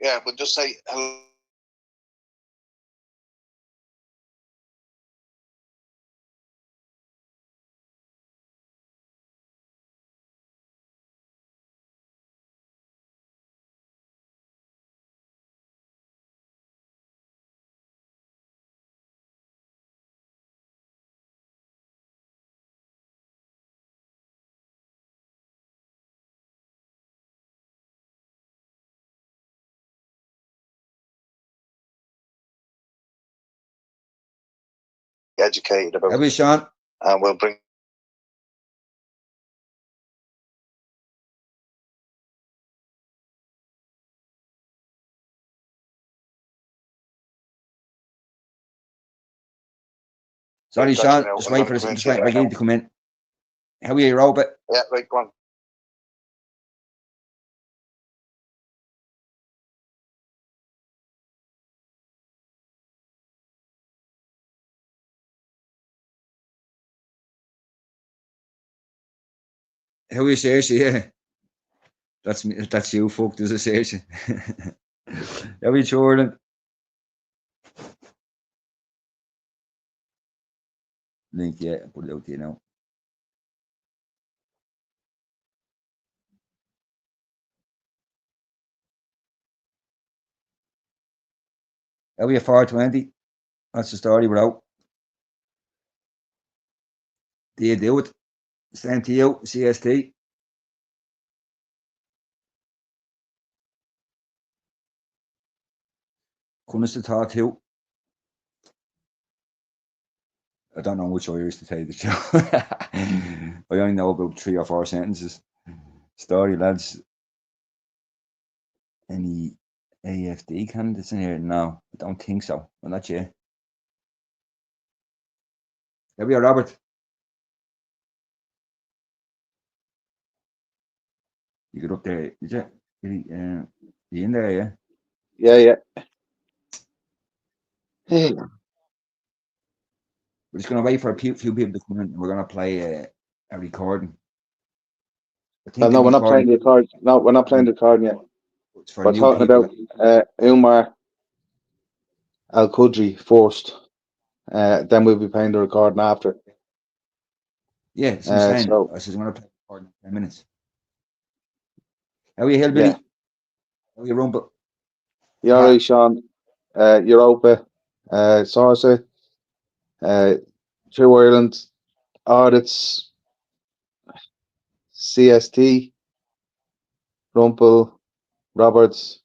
Yeah, but just say hello. Educated How about are you, it, Sean? and we'll bring. Sorry, Got you Sean. now. Just I'm wait going to for come this. into Just you waiting for there Gene now. to come in. How are you, Robert? Yeah, right, go on. How are you, Saoirse? Yeah, that's me. That's you, fuck. There's a Saoirse. How are you, Jordan? Link, yeah, put it out there now. How are you, 420? That's the story, bro. Do you do it? Same to you, CST. Couldn't talk to. I don't know which Irish to tell you the truth. I only know about 3 or 4 sentences. Story, lads. Any AFD candidates in here? No, I don't think so. Well, not yet. Here we are, Robert. You get up there. Is it? You in there, yeah? Yeah, yeah. Hey. We're just going to wait for a few people to come in. We're going to play a recording. I think the No, we're not recording playing the card. No, we're not playing the card yet. is for We're new talking people. about Umar Al Qudri first. Then we'll be playing the recording after. Yeah, that's what I'm saying. So I said, I'm going to play the recording in 10 minutes. How are you, yeah, Hillbilly? How are you, Rumble? you're right, Pat? Sean. Europa, Sarsa, uh, True Ireland, Audits, CST, Rumpel, Roberts.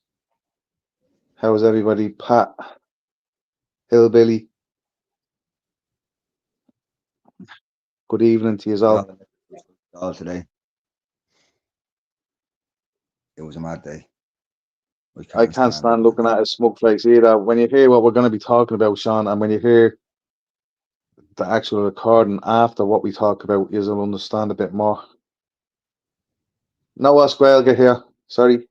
How's everybody? Pat, Hillbilly. Good evening to you all. All today. It was a mad day. I I can't can't stand it, stand man. looking at his smug face either. When you hear what we're going to be talking about, Sean, and when you hear the actual recording after what we talk about, you'll understand a bit more. No Osquelga here. Sorry.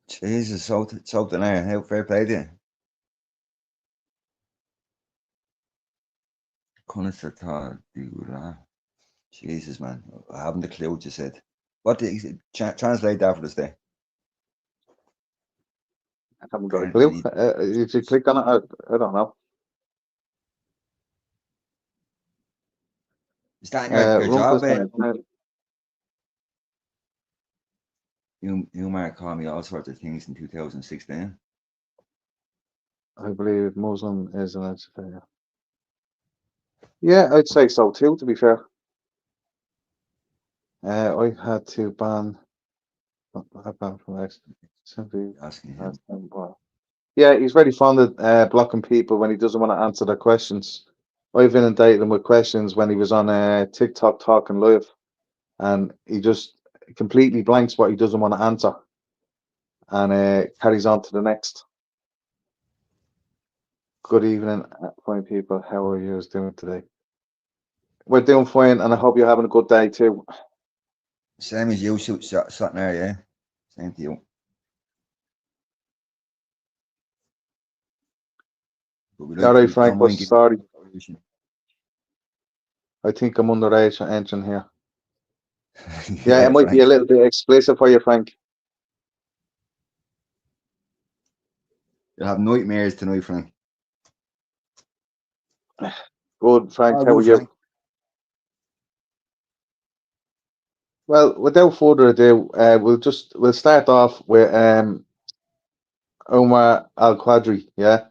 Jesus, so there. How fair play to you. Couldn't thought do that. Jesus, man. I haven't a clue what you said. What did translate that for us there? I haven't got a clue. Apparently, If you click on it, I don't know. is that in your job? Rumpel's going to. You might call me all sorts of things in 2016. I believe Muslim is an educator. Yeah, I'd say so too, to be fair. I had to ban. I banned from X. Simply. Asking him. Yeah, he's very fond of blocking people when he doesn't want to answer their questions. I've inundated him with questions when he was on TikTok talking live, and he just completely blanks what he doesn't want to answer and carries on to the next. Good evening, fine people. How are you doing today? We're doing fine, and I hope you're having a good day too. Same as you, sitting there, yeah. Same to you. But All right, we don't Frank. What's mind the giving story? information. I think I'm underage for entering here. Yeah, it Yeah, might be a Frank. little bit explicit for you, Frank. You'll have nightmares tonight, Frank. Good, Frank. Oh, How are good, you? Frank. Well, without further ado, we'll start off with Omar Al Quadri. Yeah.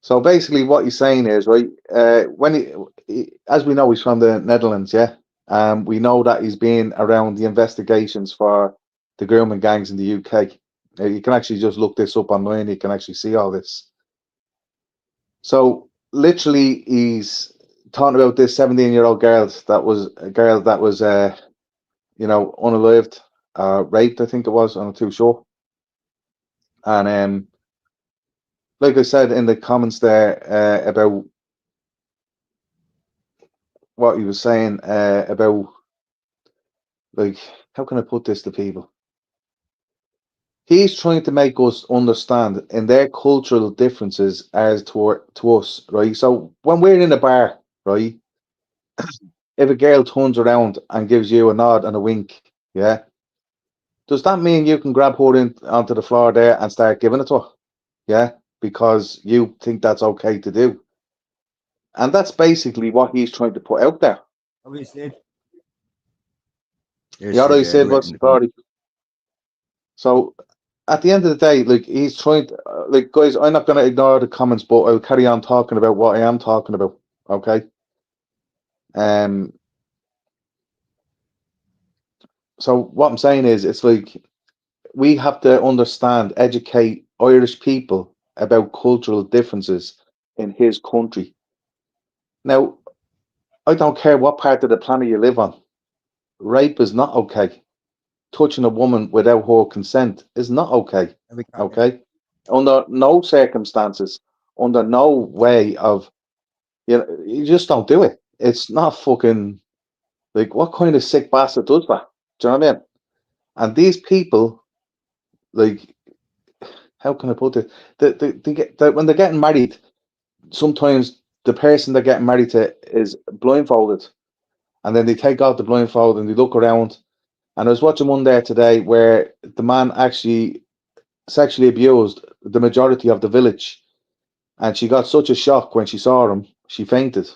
So basically, what he's saying is right. As we know, he's from the Netherlands. Yeah. We know that he's been around the investigations for the grooming gangs in the UK. You can actually just look this up online. You can actually see all this. So literally, he's talking about this 17-year-old girl that was unalived, raped. I think it was. I'm not too sure. And like I said in the comments there about what he was saying about, like, how can I put this to people? He's trying to make us understand in their cultural differences as to us, right? So when we're in a bar, right, if a girl turns around and gives you a nod and a wink, yeah, does that mean you can grab her onto the floor there and start giving it to her? Yeah, because you think that's okay to do. And that's basically what he's trying to put out there. How you said? The There's other he said do it was in the comment. sorry. So at the end of the day, like he's trying to, like guys, I'm not going to ignore the comments, but I'll carry on talking about what I am talking about. Okay. Um. So what I'm saying is, it's like we have to understand, educate Irish people about cultural differences in his country. Now, I don't care what part of the planet you live on. Rape is not okay. Touching a woman without her consent is not okay. Every comment. Okay, under no circumstances, under no way of you just don't do it. It's not fucking like what kind of sick bastard does that? Do you know what I mean? And these people, like, how can I put it? When they're getting married, sometimes the person they're getting married to is blindfolded, and then they take off the blindfold and they look around. And I was watching one there today where the man actually sexually abused the majority of the village, and she got such a shock when she saw him, she fainted.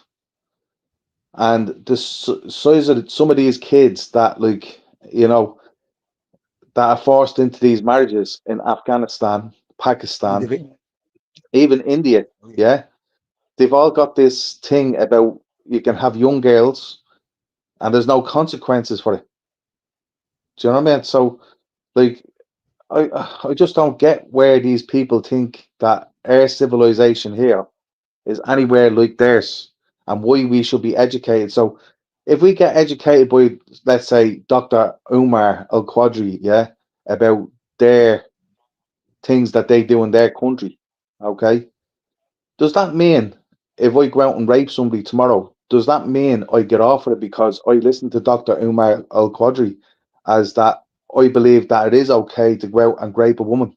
And the size of some of these kids that, like, you know, that are forced into these marriages in Afghanistan, Pakistan, Individual. even India, yeah, they've all got this thing about you can have young girls and there's no consequences for it. Do you know what I mean? So, like, I just don't get where these people think that our civilization here is anywhere like theirs and why we should be educated. So if we get educated by, let's say, Dr. Umar Al Quadri, yeah, about their things that they do in their country, okay, does that mean if I go out and rape somebody tomorrow, does that mean I get off with it because I listen to Dr. Umar Al Quadri as that I believe that it is okay to go out and rape a woman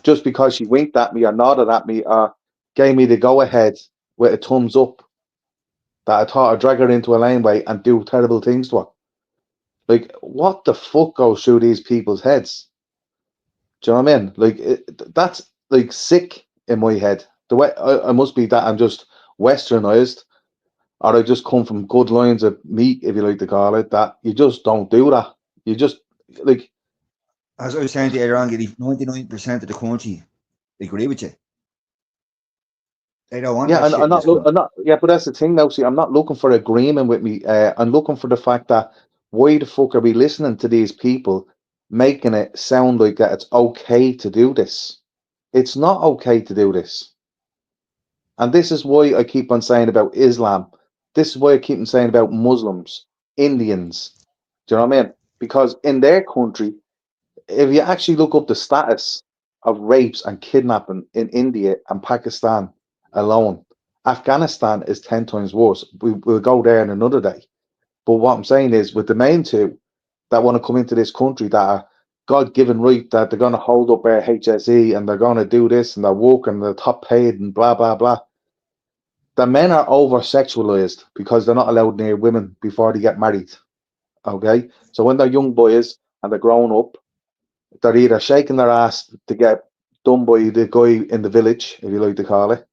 just because she winked at me or nodded at me or gave me the go ahead with a thumbs up that I thought I'd drag her into a laneway and do terrible things to her. Like, what the fuck goes through these people's heads? Do you know what I mean? Like, that's like sick in my head. The way I must be that I'm just westernized, or I just come from good lines of meat, if you like to call it. That you just don't do that. You just like, As I was saying to you earlier on, 99% of the country agree with you. They don't want yeah. that shit I'm in this not. country. I'm not. Yeah, but that's the thing now. See, I'm not looking for agreement with me. I'm looking for the fact that why the fuck are we listening to these people making it sound like that it's okay to do this? It's not okay to do this. And this is why I keep on saying about Islam. This is why I keep on saying about Muslims, Indians. Do you know what I mean? Because in their country, if you actually look up the status of rapes and kidnapping in India and Pakistan alone, Afghanistan is 10 times worse. We'll go there in another day. But what I'm saying is, with the main two that want to come into this country that are God given right, that they're going to hold up our HSE and they're going to do this and they're working, they're top paid and blah, blah, blah. the men are over sexualized because they're not allowed near women before they get married. Okay, so when they're young boys and they're growing up, they're either shaking their ass to get done by the guy in the village, if you like to call it,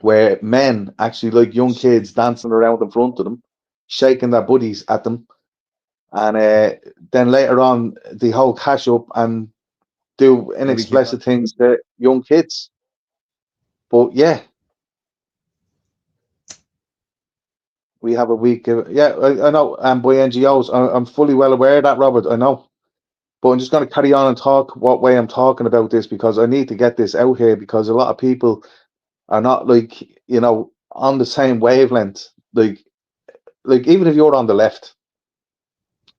where men actually like young kids dancing around in front of them, shaking their buddies at them, and then later on they hold cash up and do Maybe keep on. inexplicit things to young kids. But yeah, we have a week. Yeah, I know. And by NGOs, I'm fully well aware of that, Robert. I know. But I'm just going to carry on and talk what way I'm talking about this because I need to get this out here because a lot of people are not like, on the same wavelength. Like even if you're on the left,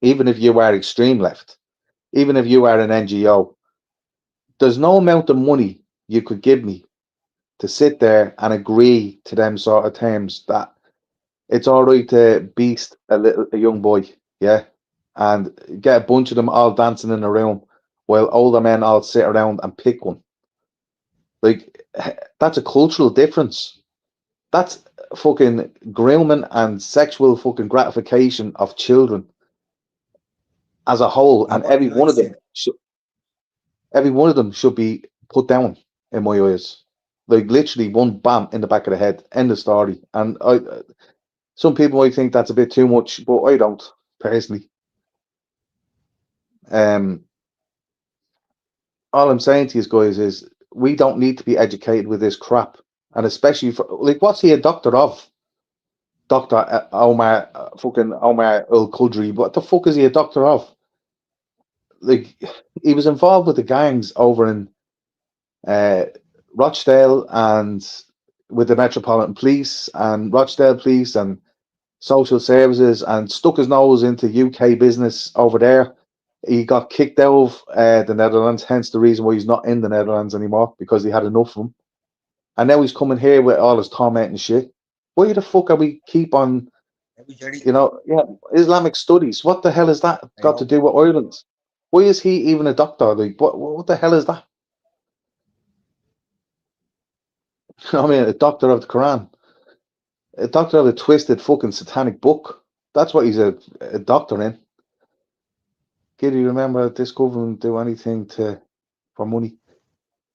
even if you are extreme left, even if you are an NGO, there's no amount of money you could give me to sit there and agree to them sort of terms that it's all right to beast a young boy, yeah, and get a bunch of them all dancing in a room while older men all sit around and pick one. Like that's a cultural difference. That's fucking grooming and sexual fucking gratification of children as a whole, And and what do you like to say? every one of them should be put down in my eyes. Like literally one bam in the back of the head. End of story. And some people might think that's a bit too much, but I don't personally. Um, all I'm saying to you guys is we don't need to be educated with this crap, and especially for like, what's he a doctor of? Doctor Omar, fucking Omar Al Qudri. What the fuck is he a doctor of? Like, he was involved with the gangs over in uh, Rochdale and with the Metropolitan Police and Rochdale Police and social services and stuck his nose into UK business over there. He got kicked out of the Netherlands, hence the reason why he's not in the Netherlands anymore because he had enough of him. And now he's coming here with all his torment and shit. Why the fuck are we keep on, Maybe Jerry, yeah, Islamic studies? What the hell has that I got to know. do with Ireland? Why is he even a doctor? Like, what the hell is that? I mean, a doctor of the Quran, a doctor of a twisted fucking satanic book. That's what he's a doctor in. Kid, you remember this government do anything to for money?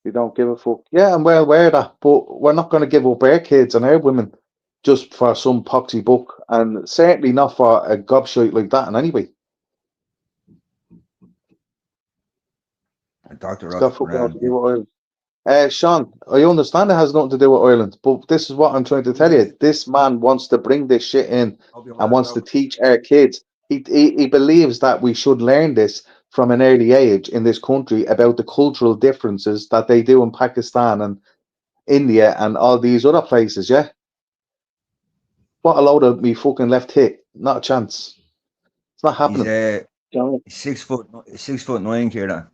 You don't give a fuck. Yeah, I'm well aware of that, but we're not going to give up our kids and our women just for some poxy book, and certainly not for a gobshite like that. In any way, A doctor it's of the got fucking Quran. nothing to Yeah. do with Ireland. Sean, I understand it has nothing to do with Ireland, but this is what I'm trying to Who tell does? you. This man wants to bring this shit in Hope you're and well, wants to Robert. teach our kids. He believes that we should learn this from an early age in this country about the cultural differences that they do in Pakistan and India and all these other places. Yeah, what a load of me fucking left hit. Not a chance. It's not He's happening. Do you know what I mean? 6'9", Kieran.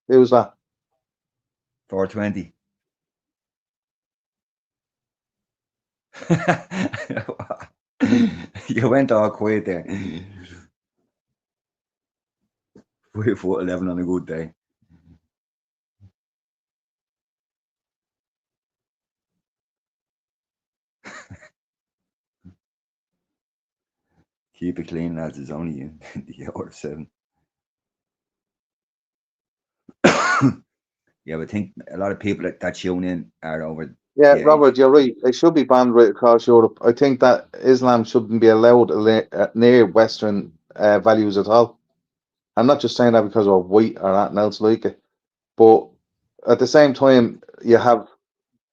It was that. 420. You went all quiet there. 5'11" on a good day. Keep it clean, lads. It's only in the hour 7. Yeah, but I think a lot of people that tune in are over Yeah, the age. Robert, you're right. They should be banned right across Europe. I think that Islam shouldn't be allowed near Western values at all. I'm not just saying that because we're white or anything else like it, but at the same time, you have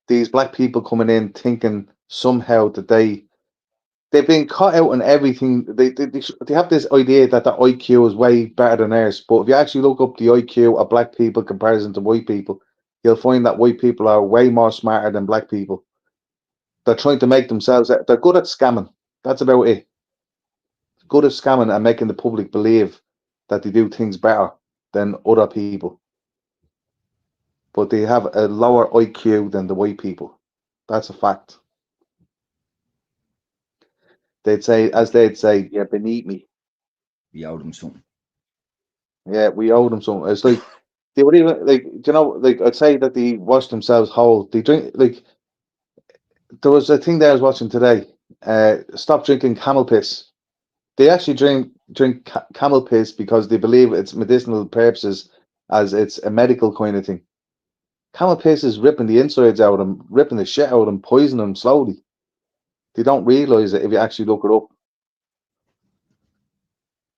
these black people coming in thinking somehow that they've been cut out on everything. They have this idea that the IQ is way better than ours. But if you actually look up the IQ of black people in comparison to white people, you'll find that white people are way more smarter than black people. They're trying to make themselves. They're good at scamming. That's about it. Good at scamming and making the public believe that they do things better than other people. But they have a lower IQ than the white people. That's a fact. They'd say, yeah, beneath me. We owed them something. Yeah, we owe them something. It's like they would even like, like I'd say that they wash themselves whole. They drink like There was a thing that I was watching today. Stop drinking camel piss. They actually drink camel piss because they believe it's medicinal purposes, as it's a medical kind of thing. Camel piss is ripping the insides out of them, ripping the shit out of them, poisoning them slowly. They don't realize it if you actually look it up.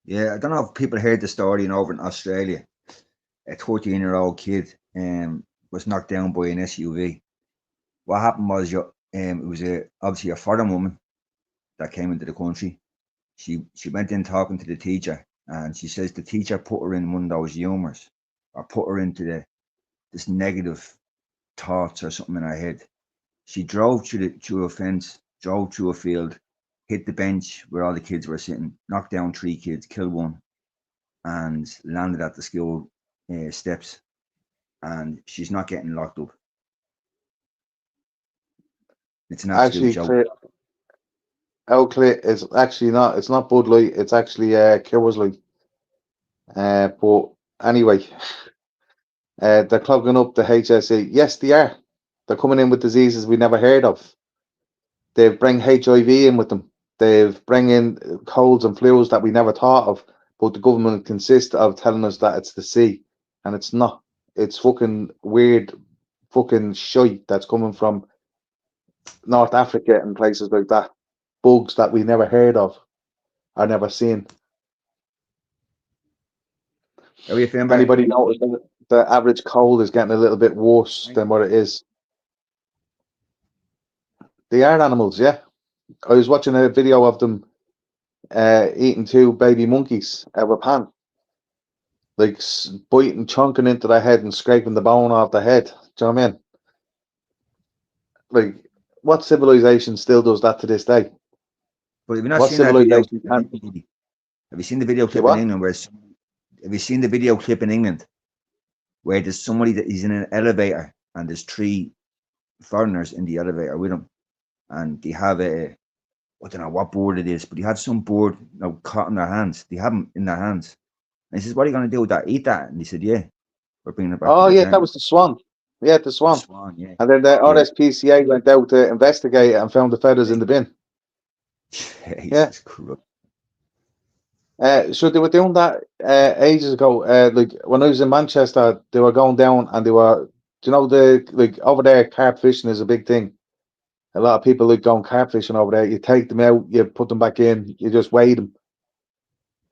Yeah, I don't know if people heard the story over in Australia. A 13-year-old kid was knocked down by an SUV. What happened was it was obviously a foreign woman that came into the country. She went in talking to the teacher, and she says the teacher put her in one of those humours, or put her into this negative thoughts or something in her head. She drove through a fence, drove through a field, hit the bench where all the kids were sitting, knocked down 3 kids, killed one, and landed at the school steps. And she's not getting locked up. It's an absolute Actually, joke. Clear is actually not. It's not Bud Light. It's actually Coors Light. But anyway, they're clogging up the HSE. Yes, they are. They're coming in with diseases we never heard of. They bring HIV in with them. They've bring in colds and flus that we never thought of. But the government consists of telling us that it's the sea, and it's not. It's fucking weird, fucking shite that's coming from North Africa and places like that. Bugs that we never heard of or never seen. How are you feeling about Anybody notice that the average cold is getting a little bit worse than what it is? They are animals, yeah. I was watching a video of them eating 2 baby monkeys out of a pan, like biting, chunking into their head and scraping the bone off the head. Do you know what I mean? Like, what civilization still does that to this day? But have you not What seen that video civilization clip in can't? England? Have you seen the video Say clip in what? England have you seen the video clip in England where there's somebody that is in an elevator and there's 3 foreigners in the elevator with him, and they have I don't know what board it is, but they have some board, caught in their hands. They have them in their hands. And he says, "What are you going to do with that? Eat that?" And he said, "Yeah, we're bringing it back to Oh the yeah, that planet." was the swan. Yeah, the The swan. swan, yeah, And then the yeah. RSPCA went out to investigate it and found the feathers in the bin. Yeah. Jesus Christ. So they were doing that ages ago. Like when I was in Manchester, they were going down and they were, do you know, the like over there, carp fishing is a big thing. A lot of people like going carp fishing over there. You take them out, you put them back in, you just weigh them.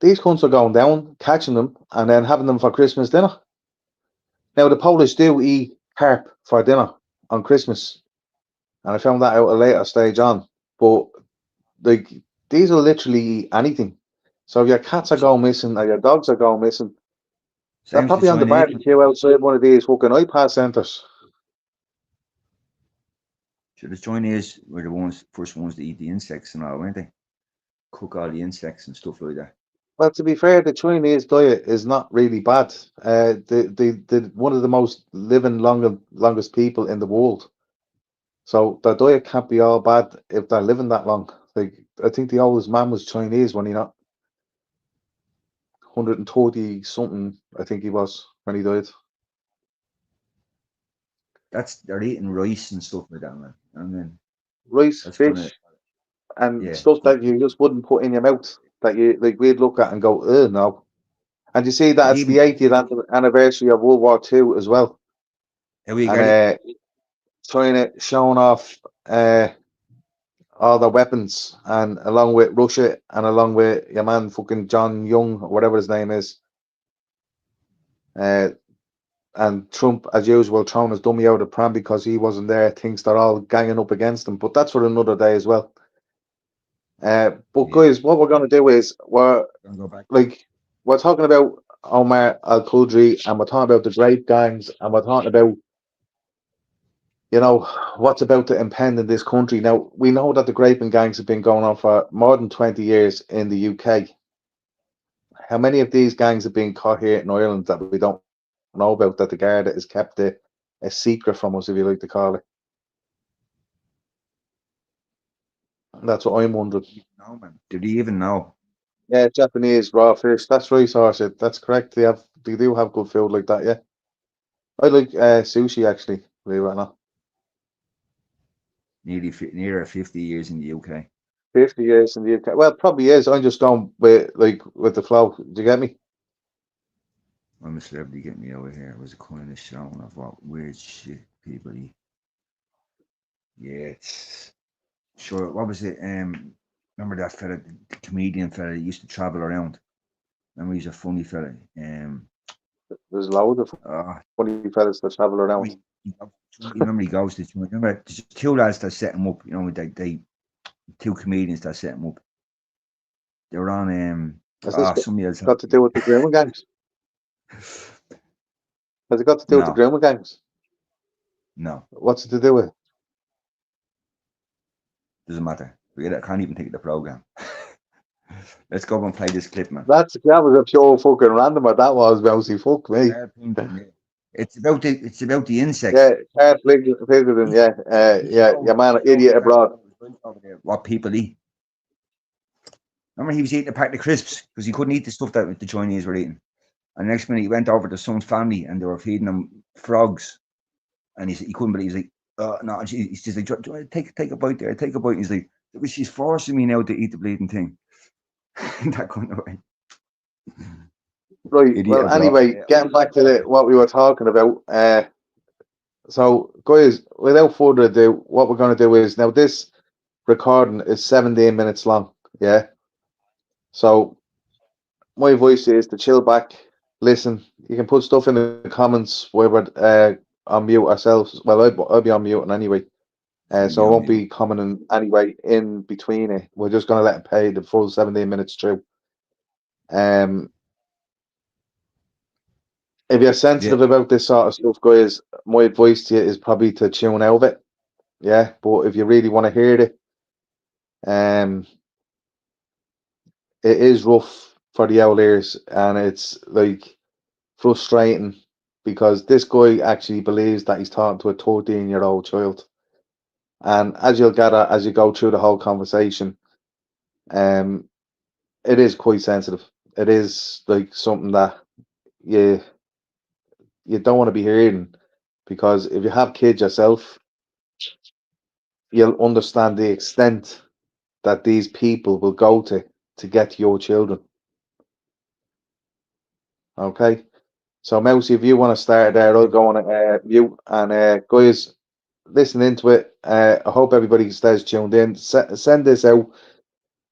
These cunts are going down, catching them, and then having them for Christmas dinner. Now the Polish do eat carp for dinner on Christmas, and I found that out a later stage on. But like these will literally eat anything. So if your cats are going missing or your dogs are going missing, they're Same as the probably on the Chinese. barbecue outside one of these fucking iPad centres. So the Chinese were the first ones to eat the insects and all, weren't they? Cook all the insects and stuff like that. Well, to be fair, the Chinese diet is not really bad. The one of the most living longest people in the world. So their diet can't be all bad if they're living that long. Like I think the oldest man was Chinese when he not 130 something. I think he was when he died. They're eating rice and stuff like that, man. And then Rice, that's gonna, fish, and yeah. stuff that you just wouldn't put in your mouth that you like we'd look at and go, no. And you see that But it's the even 80th anniversary of World War II as well. how you And get it? China showing off all their weapons, and along with Russia and along with your man fucking John Young or whatever his name is, uh, and Trump as usual throwing his dummy out of the pram because he wasn't there. Thinks they're all ganging up against him, but that's for another day as well. But Yeah, guys, what we're gonna do is gonna go back. we're talking about Omar Al Qudri, and we're talking about the grape gangs, and we're talking about what's about to impend in this country. Now, we know that the graping gangs have been going on for more than 20 years in the UK. How many of these gangs have been caught here in Ireland that we don't know about, that the Garda has kept a secret from us, if you like to call it? That's what I'm wondering. No, man. Do they even know? Yeah, Japanese raw fish. That's right, Sarsha. That's correct. They do have good food like that, yeah. I like sushi, actually, believe it or not. nearer 50 years in the UK. 50 years in the UK. Well, probably is. I'm just going with the flow. Do you get me? I'm a celebrity, get me over here. It was a kind of showing of what weird shit people eat. Yeah, it's sure. What was it? Remember that fella, the comedian fella that used to travel around? Remember he's a funny fella. There's loads of Uh, funny fellas that travel around. you remember he goes to? Remember there's two lads that set him up. You know, they two comedians that set him up. They were on Has this somebody else. got to do with the grooming gangs? Has it got to do with the No, grooming gangs? no, What's it to do with? doesn't matter. Forget it. I can't even think of the program. Let's go and play this clip, man. That was a pure fucking randomer. That was Mousy. Fuck me. It's about the insects. Yeah, Carl Pickleton, yeah, your man, idiot abroad. What people eat. Remember, he was eating a pack of crisps because he couldn't eat the stuff that the Chinese were eating. And the next minute, he went over to some family and they were feeding him frogs. And he couldn't believe. He's like, no. And he's just like, take a bite there, take a bite. And he's like, she's forcing me now to eat the bleeding thing. That kind of way. Right. Idiot Well, anyway, getting back to what we were talking about. So, guys, without further ado, what we're going to do is now this recording is 17 minutes long. Yeah. So, my voice is to chill back, listen. You can put stuff in the comments where we're on mute ourselves. Well, I'll be on mute anyway. So I won't be commenting anyway in between it. We're just going to let it pay the full 17 minutes through. If you're sensitive about this sort of stuff, guys, my advice to you is probably to tune out of it. Yeah, but if you really want to hear it, it is rough for the old ears, and it's like frustrating because this guy actually believes that he's talking to a 13-year-old child. And as you'll gather as you go through the whole conversation, it is quite sensitive. It is like something that you don't want to be hearing, because if you have kids yourself, you'll understand the extent that these people will go to get your children. Okay, so Mousy, if you want to start there, I'll go on mute. And guys, listen into it. I hope everybody stays tuned in. Send this out,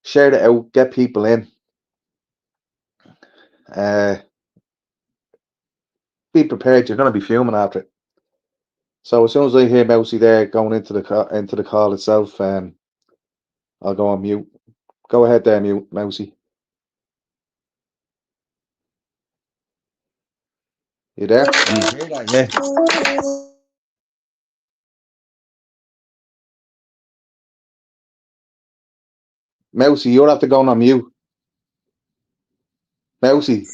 share it out, get people in. Be prepared. You're going to be fuming after it. So as soon as I hear Mousy there going into the call itself, I'll go on mute. Go ahead there, Mousy. You there? Yeah. Mousy, you'll have to go on mute. Mousy.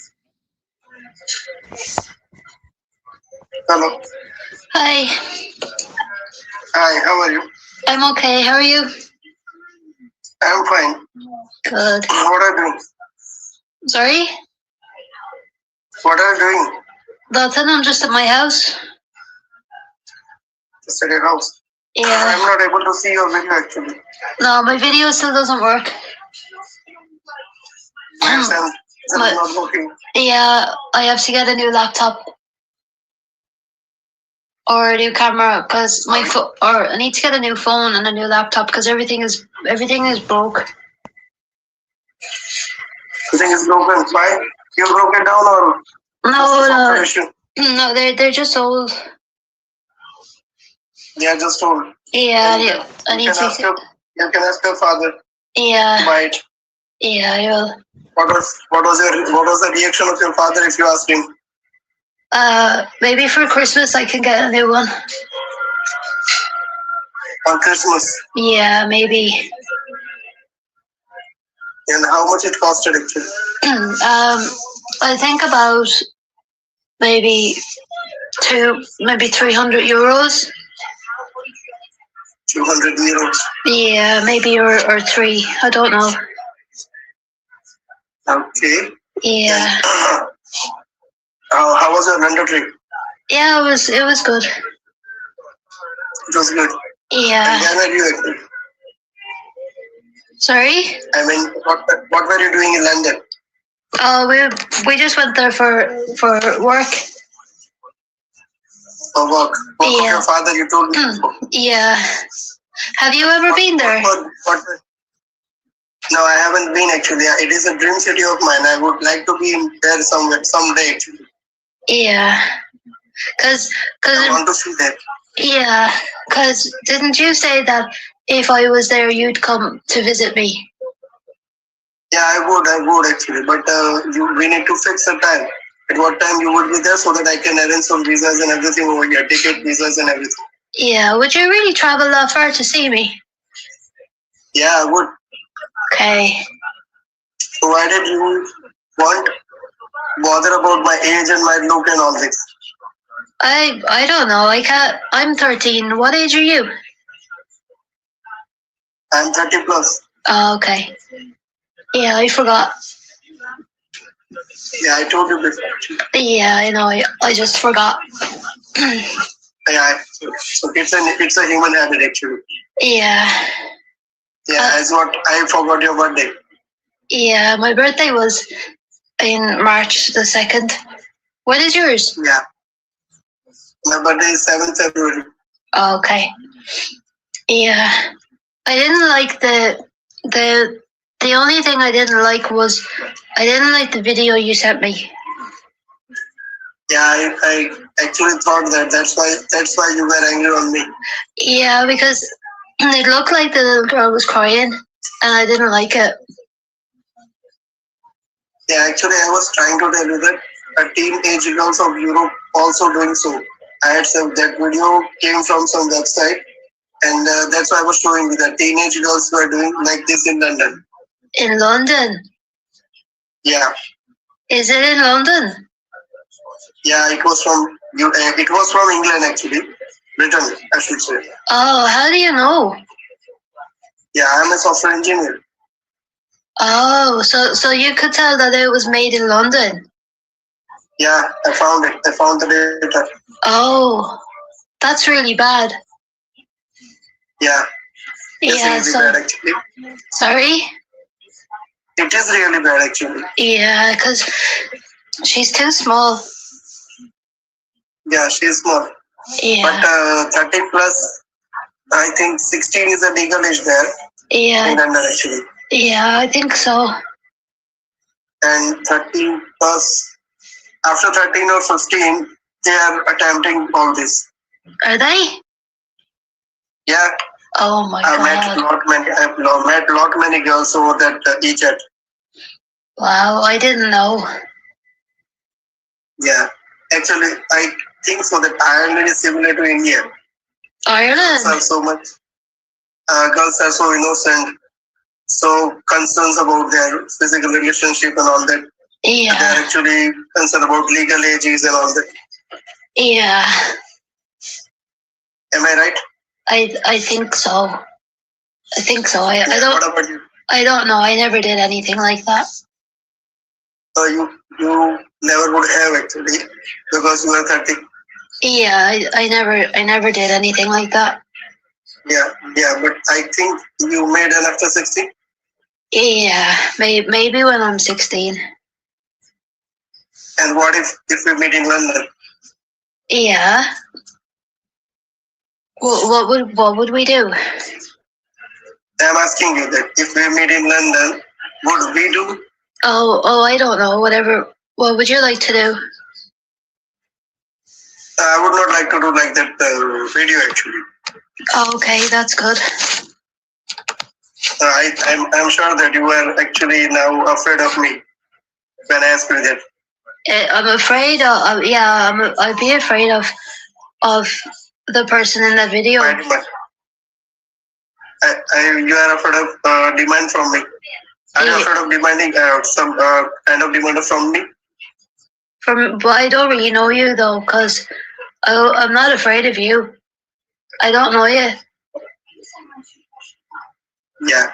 Hello. Hi. Hi, how are you? I'm okay. How are you? I'm fine. Good. What are you doing? Sorry? What are you doing? Nothing. I'm just at my house. Just at your house. Yeah. I'm not able to see your video actually. No, my video still doesn't work. It's not working. Yeah, I have to get a new laptop or a new camera because my or I need to get a new phone and a new laptop because everything is broke. Everything is broken. Why? You broke it down or? No, they're just old. Yeah, just old. Yeah, I need to. You can ask your father. Yeah. Buy it. Yeah, I will. What was the reaction of your father if you asked him? Maybe for Christmas I can get a new one. On Christmas? Yeah, maybe. And how much it costed actually? I think about maybe 300 euros. 200 euros. Yeah, maybe or 3. I don't know. Okay. Yeah. How was your London trip? Yeah, it was good. It was good. And Yeah. where were you actually? Sorry. I mean, what were you doing in London? Oh, we just went there for work. For work? Work of Yeah. your father, you told me before. Yeah. Have you ever been there? No, I haven't been actually. It is a dream city of mine. I would like to be there someday actually. Yeah. Cause I want to see that. yeah. Cause didn't you say that if I was there, you'd come to visit me? Yeah, I would actually. But we need to fix a time. At what time you would be there so that I can arrange some visas and everything over here, ticket, visas and everything. Yeah. Would you really travel that far to see me? Yeah, I would. Okay. Provided you won't bother about my age and my look and all this. I don't know. I can't. I'm 13. What age are you? I'm 30 plus. Oh, okay. Yeah, I forgot. Yeah, I told you before. Actually. Yeah, I know. I just forgot. Yeah, so it's a human habit actually. Yeah. Yeah, as what I forgot your birthday. Yeah, my birthday was in March the 2nd. When is yours? Yeah. My birthday is 7th February. Oh, okay. Yeah. I didn't like the only thing I didn't like was I didn't like the video you sent me. Yeah, I actually thought that that's why you were angry on me. Yeah, because it looked like the little girl was crying and I didn't like it. Yeah, actually I was trying to tell you that teenage girls of Europe also doing so. I had some that video came from some website, and that's why I was showing you that teenage girls were doing like this in London. In London? Yeah, Is it in London? yeah, it was from England actually, Britain I should say. Oh, how do you know? Yeah, I'm a software engineer. Oh, so you could tell that it was made in London. Yeah, I found it. I found the data. Oh, that's really bad. Yeah, it's Yeah, really bad actually. sorry? It is really bad actually. Yeah, because she's too small. Yeah, she's small. Yeah, But 30 plus, I think 16 is a legal age there in yeah, London actually. yeah, I think so. And 13 plus, after 13 or 15, they are attempting all this. Are they? Yeah, Oh my I've met lot many girls over that EChat. Wow, I didn't know. Yeah, actually, I think so that Ireland is similar to India. Girls are Ireland? so much. Girls are so innocent, so concerns about their physical relationship and all that. Yeah, They're actually concerned about legal ages and all that. yeah, Am I right? I think so. I think so. I What don't about you? I don't know. I never did anything like that. You never would have actually because you are 30. Yeah, I never did anything like that. Yeah, but I think you made an after 60. Yeah, maybe when I'm 16. And what if we meet in London? Yeah. What would we do? I'm asking you that if we meet in London, would we do? Oh, I don't know. Whatever. What would you like to do? I would not like to do like that video actually. Oh, okay, that's good. I'm sure that you are actually now afraid of me when I ask you that. I'm afraid of. Yeah, I'd be afraid of the person in that video. My demand. You are afraid of demand from me. Are you afraid of demanding some kind of demand from me? But I don't really know you though, cause I'm not afraid of you. I don't know you. Yeah.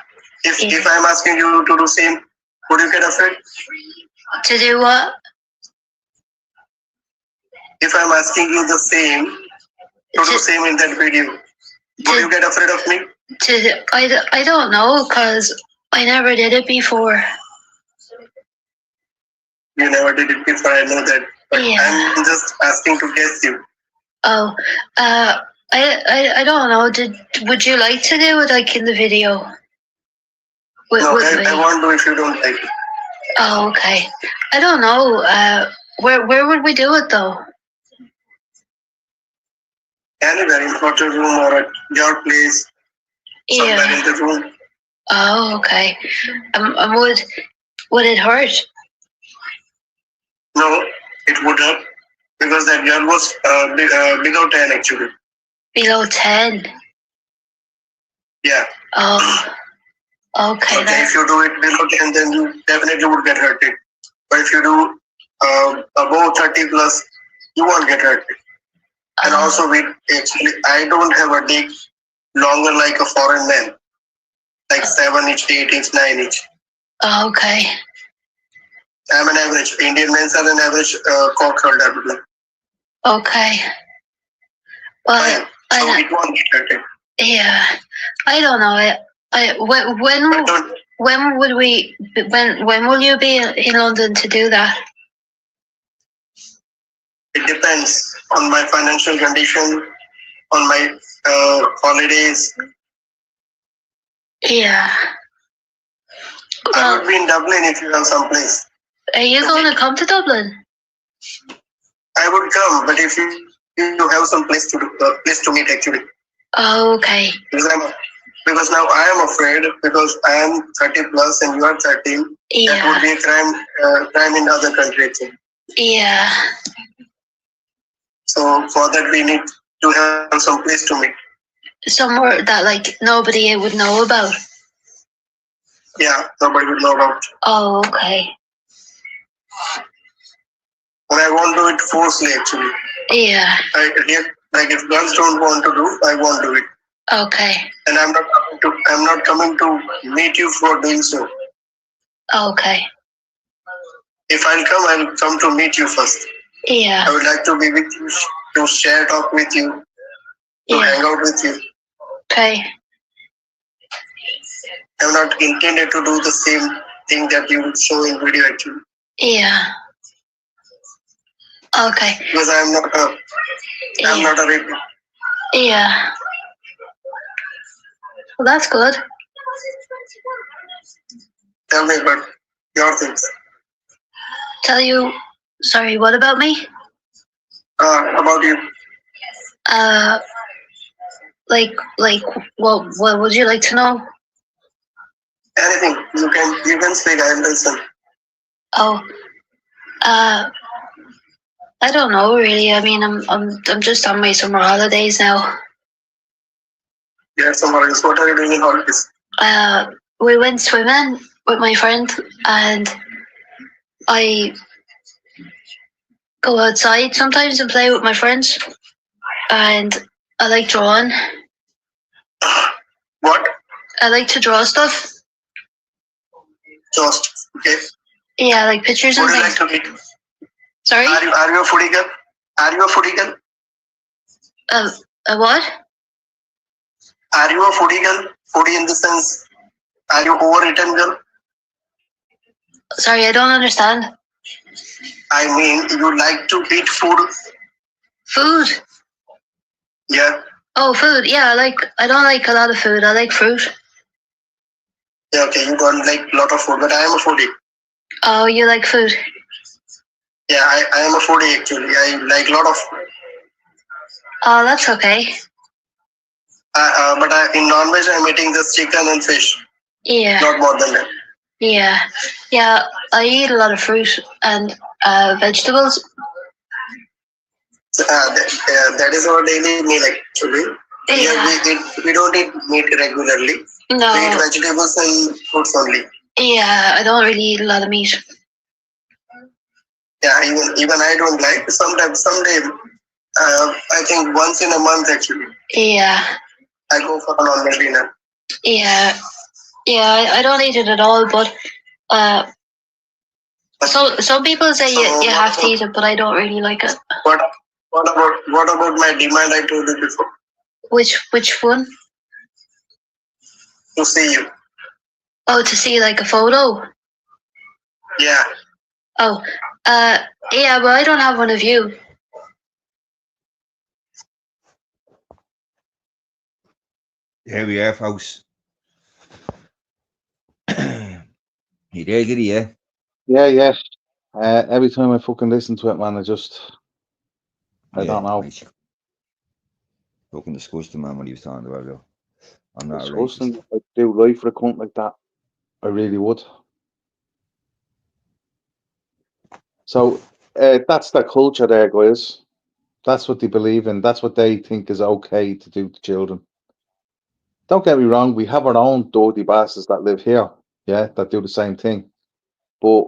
If I'm asking you to do same, would you get afraid? To do what? If I'm asking you the same, to do same in that video, Would you get afraid of me? I don't know, because I never did it before. You never did it before, I know that. But Yeah. I'm just asking to guess you. Oh, I don't know. Would you like to do it like in the video? No, With me? I won't do if you don't like it. Oh, okay. I don't know. Where would we do it though? Anywhere in hotel room or at your place, somewhere Yeah. in the room. Oh, okay. Would it hurt? No, it would not, because that girl was below 10 actually. Below 10? Yeah. Oh, okay. Okay, if you do it below 10, then you definitely would get hurted. But if you do above 30 plus, you won't get hurted. And also, actually, I don't have a dick longer like a foreign man, like 7 inch, 8 inch, 9 inch. Okay. I'm an average. Indian men are an average cock holder. Okay. Well, So it won't get hurted. yeah. I don't know. When would we? When will you be in London to do that? It depends on my financial condition, on my holidays. Yeah. I Well, would be in Dublin if you have some place. are you going to come to Dublin? I would come, but if you have some place to meet actually. Oh, okay. Because now I am afraid, because I am 30 plus and you are 13. That would Yeah. be a crime in other countries. Yeah. So for that we need to have some place to meet. Somewhere that like nobody would know about. Yeah, nobody would know about. Oh, okay. And I won't do it forcefully actually. Yeah. Like if girls don't want to do, I won't do it. Okay. And I'm not coming to meet you for doing so. Okay. If I'll come to meet you first. Yeah. I would like to be with you, to share talk with you, to Yeah. hang out with you. Okay. I'm not intended to do the same thing that you show in video actually. Yeah. Okay. Because I'm not a rapist. Yeah. Well, that's good. Tell me about your things. Tell you. Sorry. What about me? About you. Like, what would you like to know? Anything. You can speak, I'll listen. Oh, I don't know really. I mean, I'm just on my summer holidays now. You have some holidays. What are you doing in holidays? We went swimming with my friend, and I go outside sometimes and play with my friends, and I like drawing. What? I like to draw stuff. Just. Okay. Yeah, like pictures and Would you like things. to meet? Sorry? Are you a foodie girl? Are you a foodie girl? A what? Are you a foodie girl? Foodie in the sense, are you overeaten girl? Sorry, I don't understand. I mean, you like to eat food? Food? Yeah. Oh, food. Yeah, I don't like a lot of food. I like fruit. Yeah, okay, you don't like a lot of food, but I am a foodie. Oh, you like food? Yeah, I am a foodie actually. I like a lot of food. Oh, that's okay. But in non-veg, I'm eating just chicken and fish. Yeah. Not more than that. Yeah. Yeah, I eat a lot of fruit and vegetables. That is our daily meal actually. Yeah. We don't eat meat regularly. No. We eat vegetables and fruits only. Yeah, I don't really eat a lot of meat. Yeah, even I don't like. Someday, I think once in a month actually, Yeah. I go for a non-veg dinner. Yeah. Yeah, I don't eat it at all, but so some people say you have to eat it, but I don't really like it. What about my demand I told you before? Which one? To see you. Oh, to see like a photo. Yeah. Oh, yeah, but I don't have one of you. Here we are, folks. You there, Giddy, yeah? Yeah. Every time I fucking listen to it, man, I don't know. Mate. Fucking disgusting, man, what he was talking about, though. I'm not a Disgusting. racist. I'd do life for a cunt like that. I really would. So that's the culture there, guys. That's what they believe in. That's what they think is okay to do to children. Don't get me wrong, we have our own dirty bastards that live here, yeah, that do the same thing. But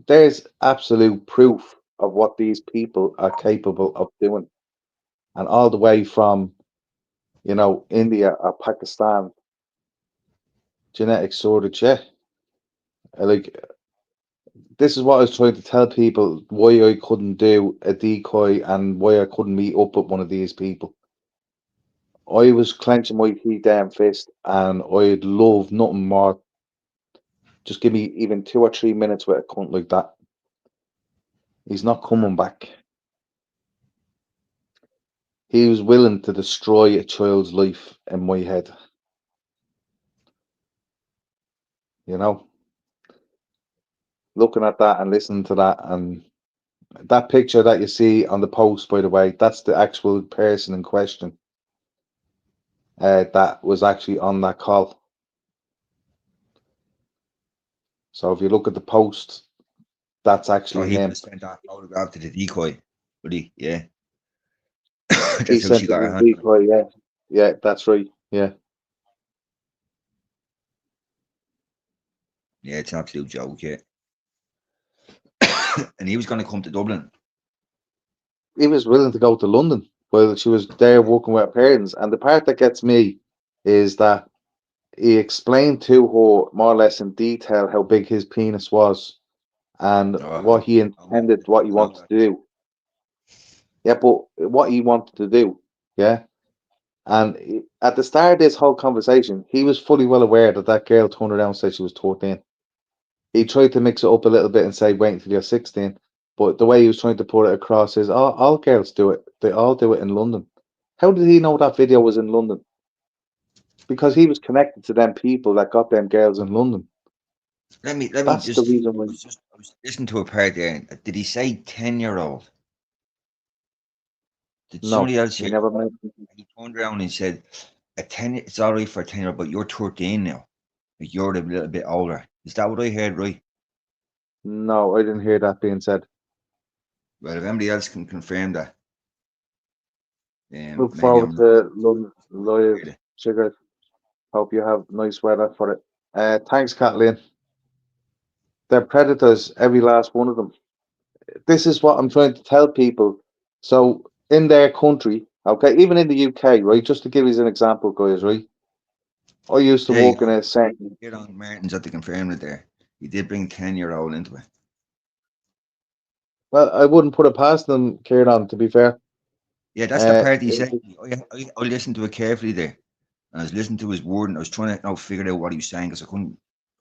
there's absolute proof of what these people are capable of doing. And all the way from, India or Pakistan, genetic shortage, yeah. Like, this is what I was trying to tell people why I couldn't do a decoy and why I couldn't meet up with one of these people. I was clenching my teeth damn fist and I'd love nothing more. Just give me even 2 or 3 minutes with a cunt like that. He's not coming back. He was willing to destroy a child's life in my head. Looking at that and listening to that, and that picture that you see on the post, by the way, that's the actual person in question that was actually on that call. So if you look at the post, that's So actually he him. would send that photograph to the decoy, would he? Yeah. He That's how sent she it got her to hand the on decoy, yeah. Yeah, that's right. Yeah. it. Yeah, it's an absolute joke, yeah. And he was going to come to Dublin. He was willing to go to London while she was there working with her parents. And the part that gets me is that he explained to her more or less in detail how big his penis was and what he intended, what he wanted to do. Yeah, but what he wanted to do, yeah. And at the start of this whole conversation, he was fully well aware that that girl turned around and said she was 13. He tried to mix it up a little bit and say, wait until you're 16. But the way he was trying to put it across is, all girls do it. They all do it in London. How did he know that video was in London? Because he was connected to them people that got them girls in London. Let me That's the just, reason why. I was listening to a part there. Did he say 10-year-old? Did No, somebody else he say, never mentioned. he turned around and said, it's all right for a 10-year-old, but you're 13 now. Like you're a little bit older. Is that what I heard, right? No, I didn't hear that being said. Well, if anybody else can confirm that, Look maybe forward I'm to London live. not. Sugar. Hope you have nice weather for it. Thanks, Kathleen. They're predators, every last one of them. This is what I'm trying to tell people. So in their country, okay, even in the UK, right? Just to give you an example, guys, right? I used to There you work in go. a centre. Get on Martin's at the confirm it there. He did bring 10-year-old into it. Well, I wouldn't put it past them, Kieran, to be fair. Yeah, that's the part he said. I listened to it carefully there. And I was listening to his word and I was trying to figure out what he was saying because I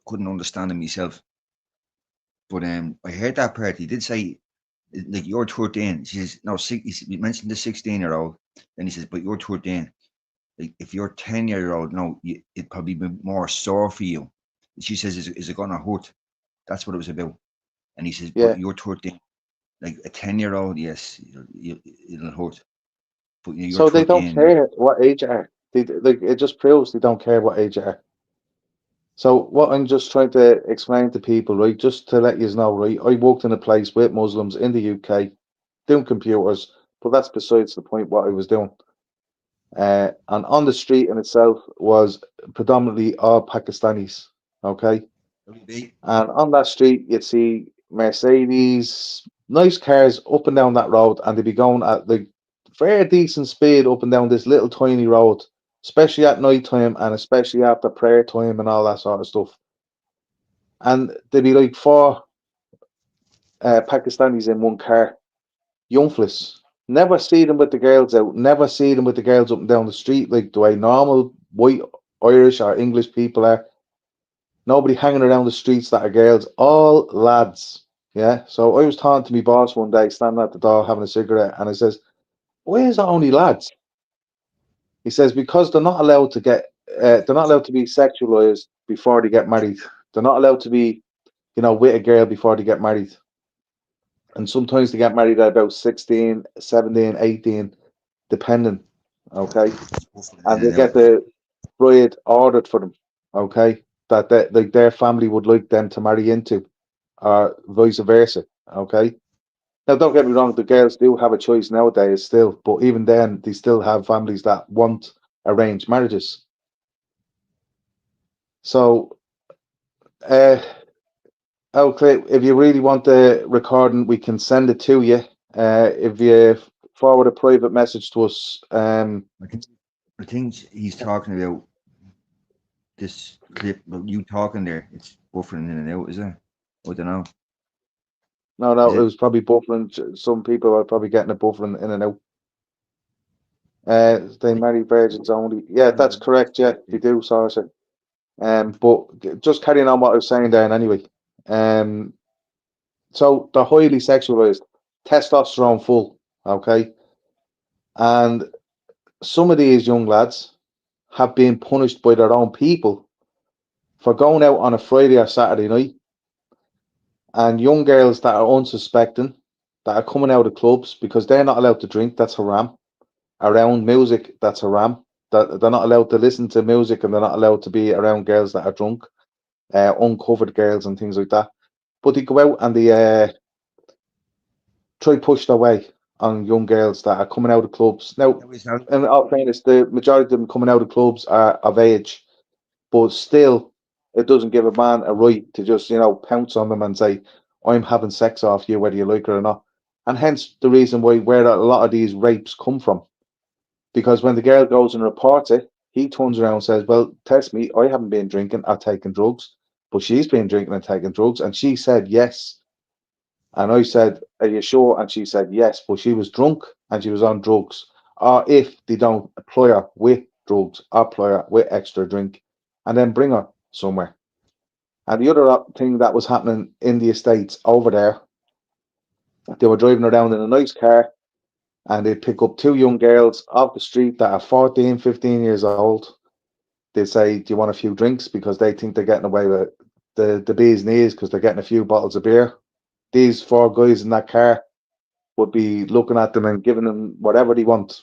couldn't understand him myself. But I heard that part. He did say, like, you're 13. She says, no, he mentioned the 16-year-old. Then he says, but you're 13. Like, if you're 10-year-old, no, it'd probably be more sore for you. She says, is it going to hurt? That's what it was about. And he says, Yeah. but you're 13. Like a 10-year-old, yes, it'll hurt. But you're So they don't 13. care what age you are. Like, it just proves they don't care what age you are. So what I'm just trying to explain to people, right, just to let you know, right, I worked in a place with Muslims in the UK doing computers, but that's besides the point what I was doing. And on the street in itself was predominantly all Pakistanis, okay? WB. And on that street, you'd see Mercedes, nice cars up and down that road, and they'd be going at like fair decent speed up and down this little tiny road, especially at night time and especially after prayer time and all that sort of stuff. And there'd be like four Pakistanis in one car, young fellas, Never see them with the girls out. Never see them with the girls up and down the street like the way normal white Irish or English people are. Nobody hanging around the streets that are girls. All lads. Yeah. So I was talking to my boss one day, standing at the door having a cigarette, and I says, "Why is it only lads?" He says, "Because they're not allowed to get, they're not allowed to be sexualized before they get married. They're not allowed to be, with a girl before they get married. And sometimes they get married at about 16, 17, 18, depending. Okay. And they get the bride ordered for them. Okay. That like their family would like them to marry into, or vice versa. Okay. Now, don't get me wrong, the girls do have a choice nowadays still, but even then, they still have families that want arranged marriages. So, uh, okay, if you really want the recording, we can send it to you. If you forward a private message to us, I think he's talking about this clip. Well, you talking there? It's buffering in and out, is it? I don't know. no, Is it it? was probably buffering. Some people are probably getting it buffering in and out. They marry virgins only. Yeah, that's correct. Yeah, they do, sorry. But just carrying on what I was saying there, anyway. Um, so they're highly sexualized, testosterone full. Okay, and some of these young lads have been punished by their own people for going out on a Friday or Saturday night, and young girls that are unsuspecting, that are coming out of clubs because they're not allowed to drink. That's haram. Around music, that's haram. That they're not allowed to listen to music, and they're not allowed to be around girls that are drunk, uncovered girls and things like that. But they go out and they try push their way on young girls that are coming out of clubs. Now, That was not. in all fairness, the majority of them coming out of clubs are of age, but still, it doesn't give a man a right to just, pounce on them and say, "I'm having sex off you, whether you like it or not." And hence the reason where a lot of these rapes come from. Because when the girl goes and reports it, he turns around and says, "Well, test me. I haven't been drinking or taking drugs, but she's been drinking and taking drugs." And she said yes. And I said, "Are you sure?" And she said yes, but she was drunk and she was on drugs. Or if they don't ply her with drugs or ply her with extra drink, and then bring her somewhere. And the other thing that was happening in the Estates over there, they were driving around in a nice car and they'd pick up two young girls off the street that are 14, 15 years old. They'd say, "Do you want a few drinks?" Because they think they're getting away with the bee's knees because they're getting a few bottles of beer. These four guys in that car would be looking at them and giving them whatever they want.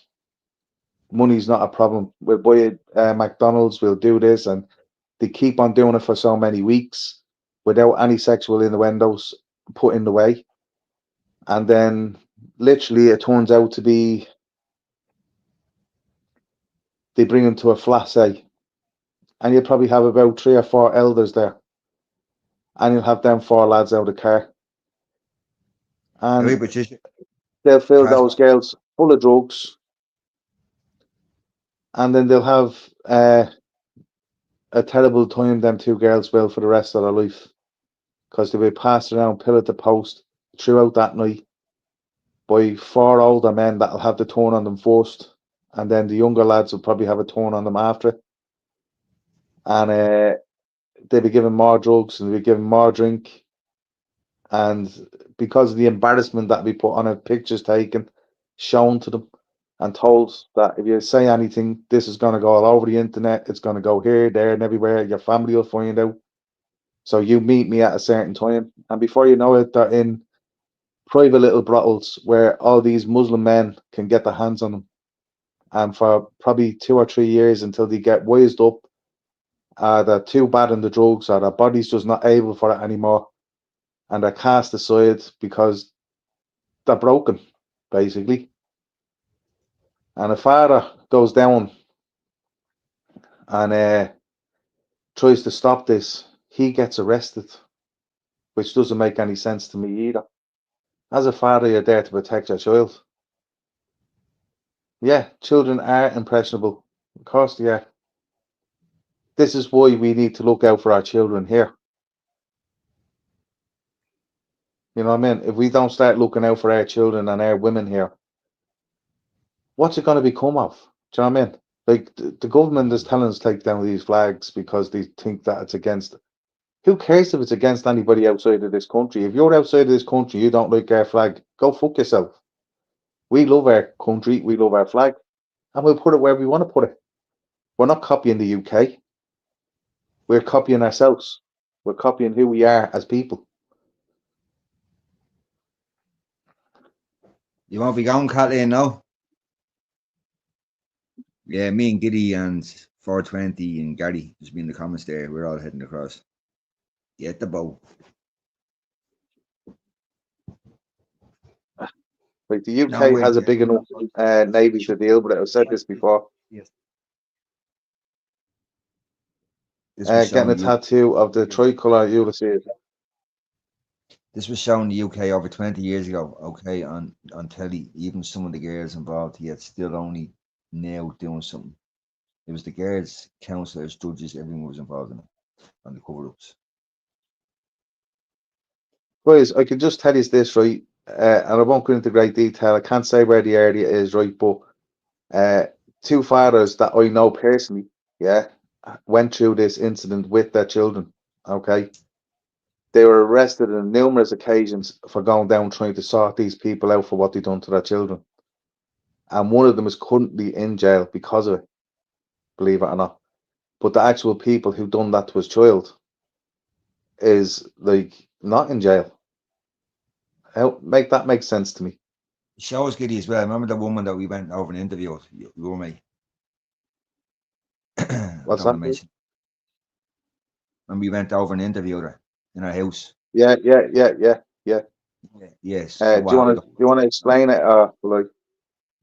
Money's not a problem. We'll buy McDonald's, we'll do this. And they keep on doing it for so many weeks without any sexual innuendos put in the way. And then literally it turns out to be they bring them to a flat say. And you'll probably have about 3 or 4 elders there. And you'll have them four lads out of the car. Wait, And but just they'll fill Taz, those girls full of drugs. And then they'll have a terrible time, them two girls will, for the rest of their life. Because they'll be passed around pillar to post throughout that night by four older men that'll have the turn on them first. And then the younger lads will probably have a turn on them after. And they'll be given more drugs and they'll be given more drink. And because of the embarrassment that we put on it, pictures taken, shown to them, and told that if you say anything, this is going to go all over the internet. It's going to go here, there, and everywhere. Your family will find out. So you meet me at a certain time, and before you know it, they're in private little brothels where all these Muslim men can get their hands on them, and for probably 2 or 3 years until they get wised up, they're too bad in the drugs, or their body's just not able for it anymore, and they're cast aside because they're broken, basically. And a father goes down and tries to stop this. He gets arrested, which doesn't make any sense to me either. As a father, you're there to protect your child. Yeah, children are impressionable. Of course they are. This is why we need to look out for our children here. You know what I mean? If we don't start looking out for our children and our women here, what's it going to become of? Do you know what I mean? Like the government is telling us to take down these flags because they think that it's against. Who cares if it's against anybody outside of this country? If you're outside of this country, you don't like our flag, go fuck yourself. We love our country, we love our flag, and we'll put it where we want to put it. We're not copying the UK. We're copying ourselves. We're copying who we are as people. You won't be going, Kathleen, no? Yeah, me and Giddy and 420 and Gary just be in the comments there. We're all heading across. Get the boat. Like the UK No, has a big enough navy to deal with it. I've said this before. this was Getting a showing tattoo of the tricolour Ulysses. this was shown in the UK over 20 years ago, okay, on telly. Even some of the girls involved, yet still only now doing something. It was the girls, councillors, judges, everyone was involved in it, on the cover-ups. Boys, I can just tell you this, right? And I won't go into great detail. I can't say where the area is, right? But two fathers that I know personally, yeah, went through this incident with their children. Okay, they were arrested on numerous occasions for going down trying to sort these people out for what they done to their children, and one of them is currently in jail because of it. Believe it or not, but the actual people who done that to his child is like not in jail. How make that make sense to me? Shows Giddy as well. Remember the woman that we went over and interviewed? You were me. What's Don't that? mention. When we went over and interviewed her in her house. Yeah. Yes. Do you want to explain it? Like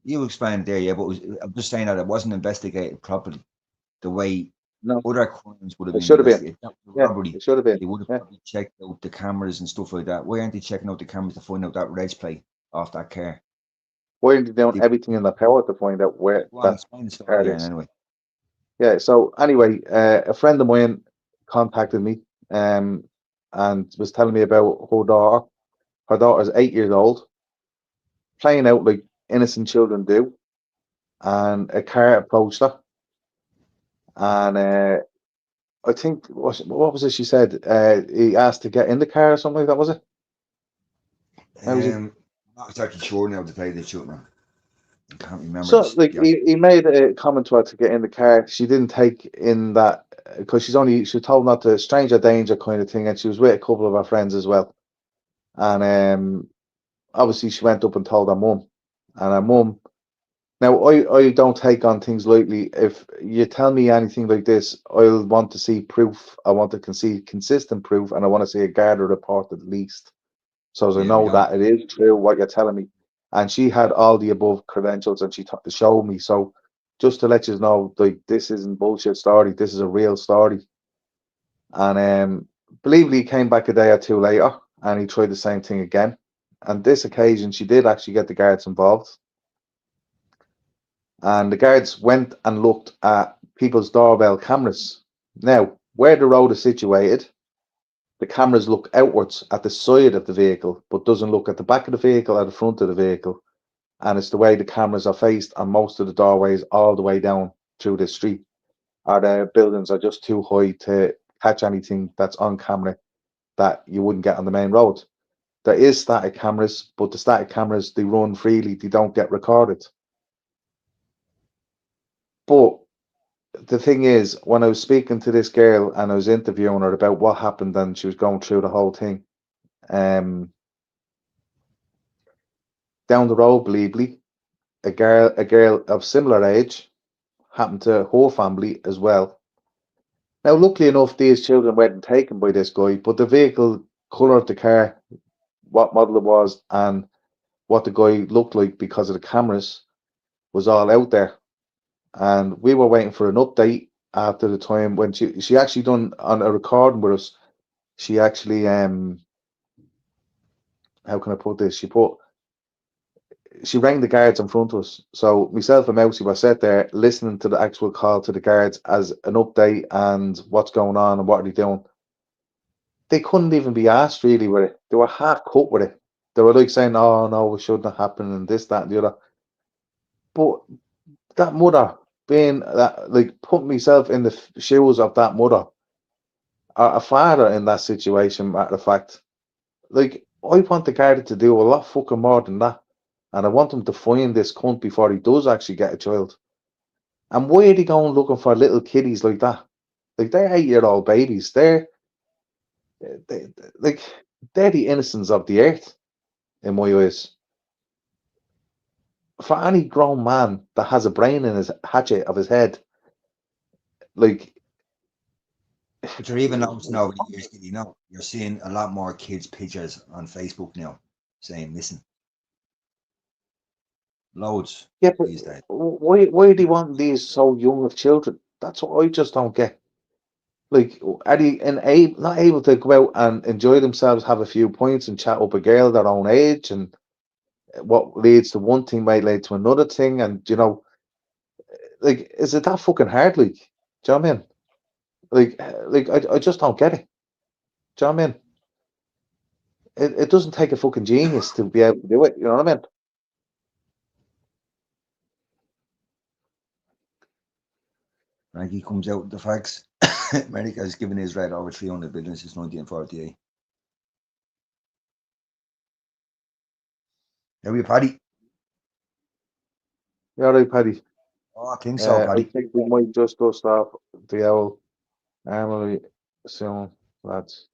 You explained there, yeah, but I'm just saying that it wasn't investigated properly. The way no, other crimes would have it been should have been. investigated. Not the Yeah, robbery. it should have been. They would have Yeah. probably checked out the cameras and stuff like that. Why aren't they checking out the cameras to find out that reg plate off that car? Why aren't they doing everything in their power to find out where that Explain the story car again, is? anyway. Yeah. So anyway, a friend of mine contacted me, and was telling me about her daughter. Her daughter's 8 years old, playing out like innocent children do, and a car approached her, and I think what was it? She said he asked to get in the car or something like that. Was it? How was it? Not exactly sure now to tell you the truth, man. I can't remember. So, like, he made a comment to her to get in the car. She didn't take in that because she was told not to stranger danger kind of thing, and she was with a couple of her friends as well. And obviously, she went up and told her mum, and her mum. Now, I don't take on things lightly. If you tell me anything like this, I'll want to see proof. I want to see consistent proof, and I want to see a Garda report at least, so as I know that it is true what you're telling me. And she had all the above credentials, and she showed me. So just to let you know, like this isn't bullshit story. This is a real story. And believe me, he came back a day or two later, and he tried the same thing again. And this occasion, she did actually get the guards involved. And the guards went and looked at people's doorbell cameras. Now, where the road is situated, the cameras look outwards at the side of the vehicle, but doesn't look at the back of the vehicle or the front of the vehicle. And it's the way the cameras are faced on most of the doorways all the way down through the street. Or the buildings are just too high to catch anything that's on camera that you wouldn't get on the main road. There is static cameras, but the static cameras, they run freely, they don't get recorded. But the thing is, when I was speaking to this girl and I was interviewing her about what happened and she was going through the whole thing, down the road, believably, a girl of similar age happened to her family as well. Now, luckily enough, these children weren't taken by this guy, but the vehicle, colour of the car, what model it was, and what the guy looked like because of the cameras was all out there. And we were waiting for an update after the time when she actually done on a recording with us. She actually how can I put this? She rang the guards in front of us. So myself and Mousy were sat there listening to the actual call to the guards as an update and what's going on and what are they doing. They couldn't even be asked really with it. They were half cut with it. They were like saying, "Oh no, it shouldn't have happened," and this, that, and the other. But that mother being that, like, put myself in the shoes of that mother or a father in that situation, matter of fact. Like, I want the Garda to do a lot fucking more than that. And I want him to find this cunt before he does actually get a child. And why are they going looking for little kiddies like that? Like, they're 8-year-old babies. They, like, they're the innocents of the earth, in my eyes. For any grown man that has a brain in his hatchet of his head, like, But you're even noticing over the years, you know, you're seeing a lot more kids' pictures on Facebook now saying, listen, loads yeah, but these days. why do you want these so young of children? That's what I just don't get. Like, are they not able to go out and enjoy themselves, have a few points, and chat up a girl their own age, and what leads to one thing might lead to another thing, and like, is it that fucking hard? Like, do you know what I mean? I just don't get it. Do you know what I mean? It doesn't take a fucking genius to be able to do it. You know what I mean? Frankie comes out with the facts. America has given Israel over 300 billion since 1948. How are you, Paddy? Yeah, right, Paddy. Oh, I think so, I Paddy. think we might just dust off the owl armory soon, lads.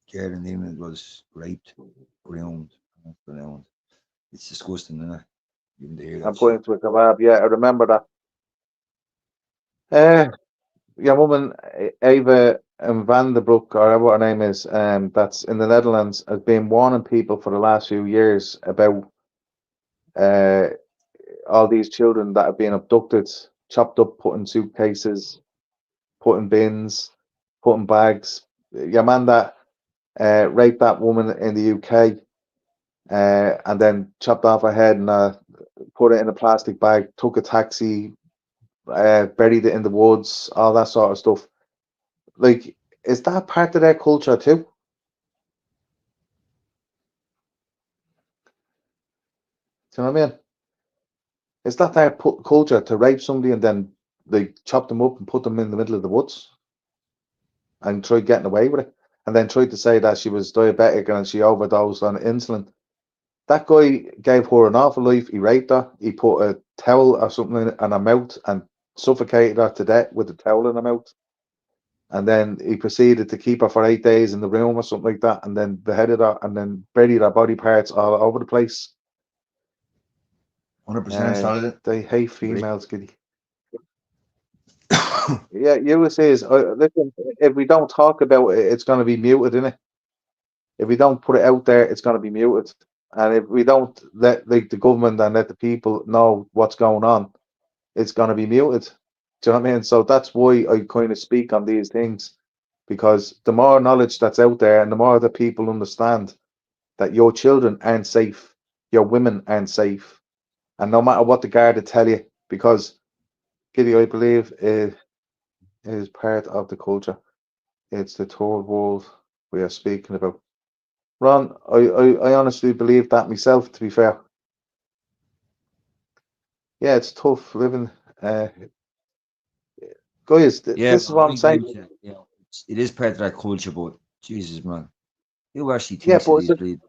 Jared Neiman was raped, groomed, pronounced. It's disgusting, isn't it? Even to hear I'm that going shit. to a kebab. Yeah, I remember that. Your woman Ava Van der Broek, or whatever her name is, that's in the Netherlands, has been warning people for the last few years about uh, all these children that have been abducted, chopped up, put in suitcases, put in bins, put in bags. Your man that raped that woman in the UK and then chopped off her head and put it in a plastic bag, took a taxi, buried it in the woods, all that sort of stuff. Like, is that part of their culture too? Do you know what I mean? Is that their culture to rape somebody and then they chop them up and put them in the middle of the woods and try getting away with it? And then tried to say that she was diabetic and she overdosed on insulin. That guy gave her an awful life. He raped her. He put a towel or something in her mouth and suffocated her to death with a towel in her mouth. And then he proceeded to keep her for 8 days in the room or something like that, and then beheaded her and then buried her body parts all over the place. 100% solid. They hate females, Giddy. Yeah, USA is. Listen, if we don't talk about it, it's going to be muted, isn't it? If we don't put it out there, it's going to be muted. And if we don't let the government and let the people know what's going on, it's going to be muted. Do you know what I mean? So that's why I kind of speak on these things, because the more knowledge that's out there and the more that people understand that your children aren't safe, your women aren't safe, and no matter what the Garda tell you, because Giddy, I believe, it is part of the culture. It's the third world we are speaking about. Ron, I honestly believe that myself, to be fair. Yeah, it's tough living. Guys, Yeah, this is what I I'm agree saying. with you. Yeah, it is part of that culture, but Jesus, man. Who actually Yeah, thinks of but these bleed?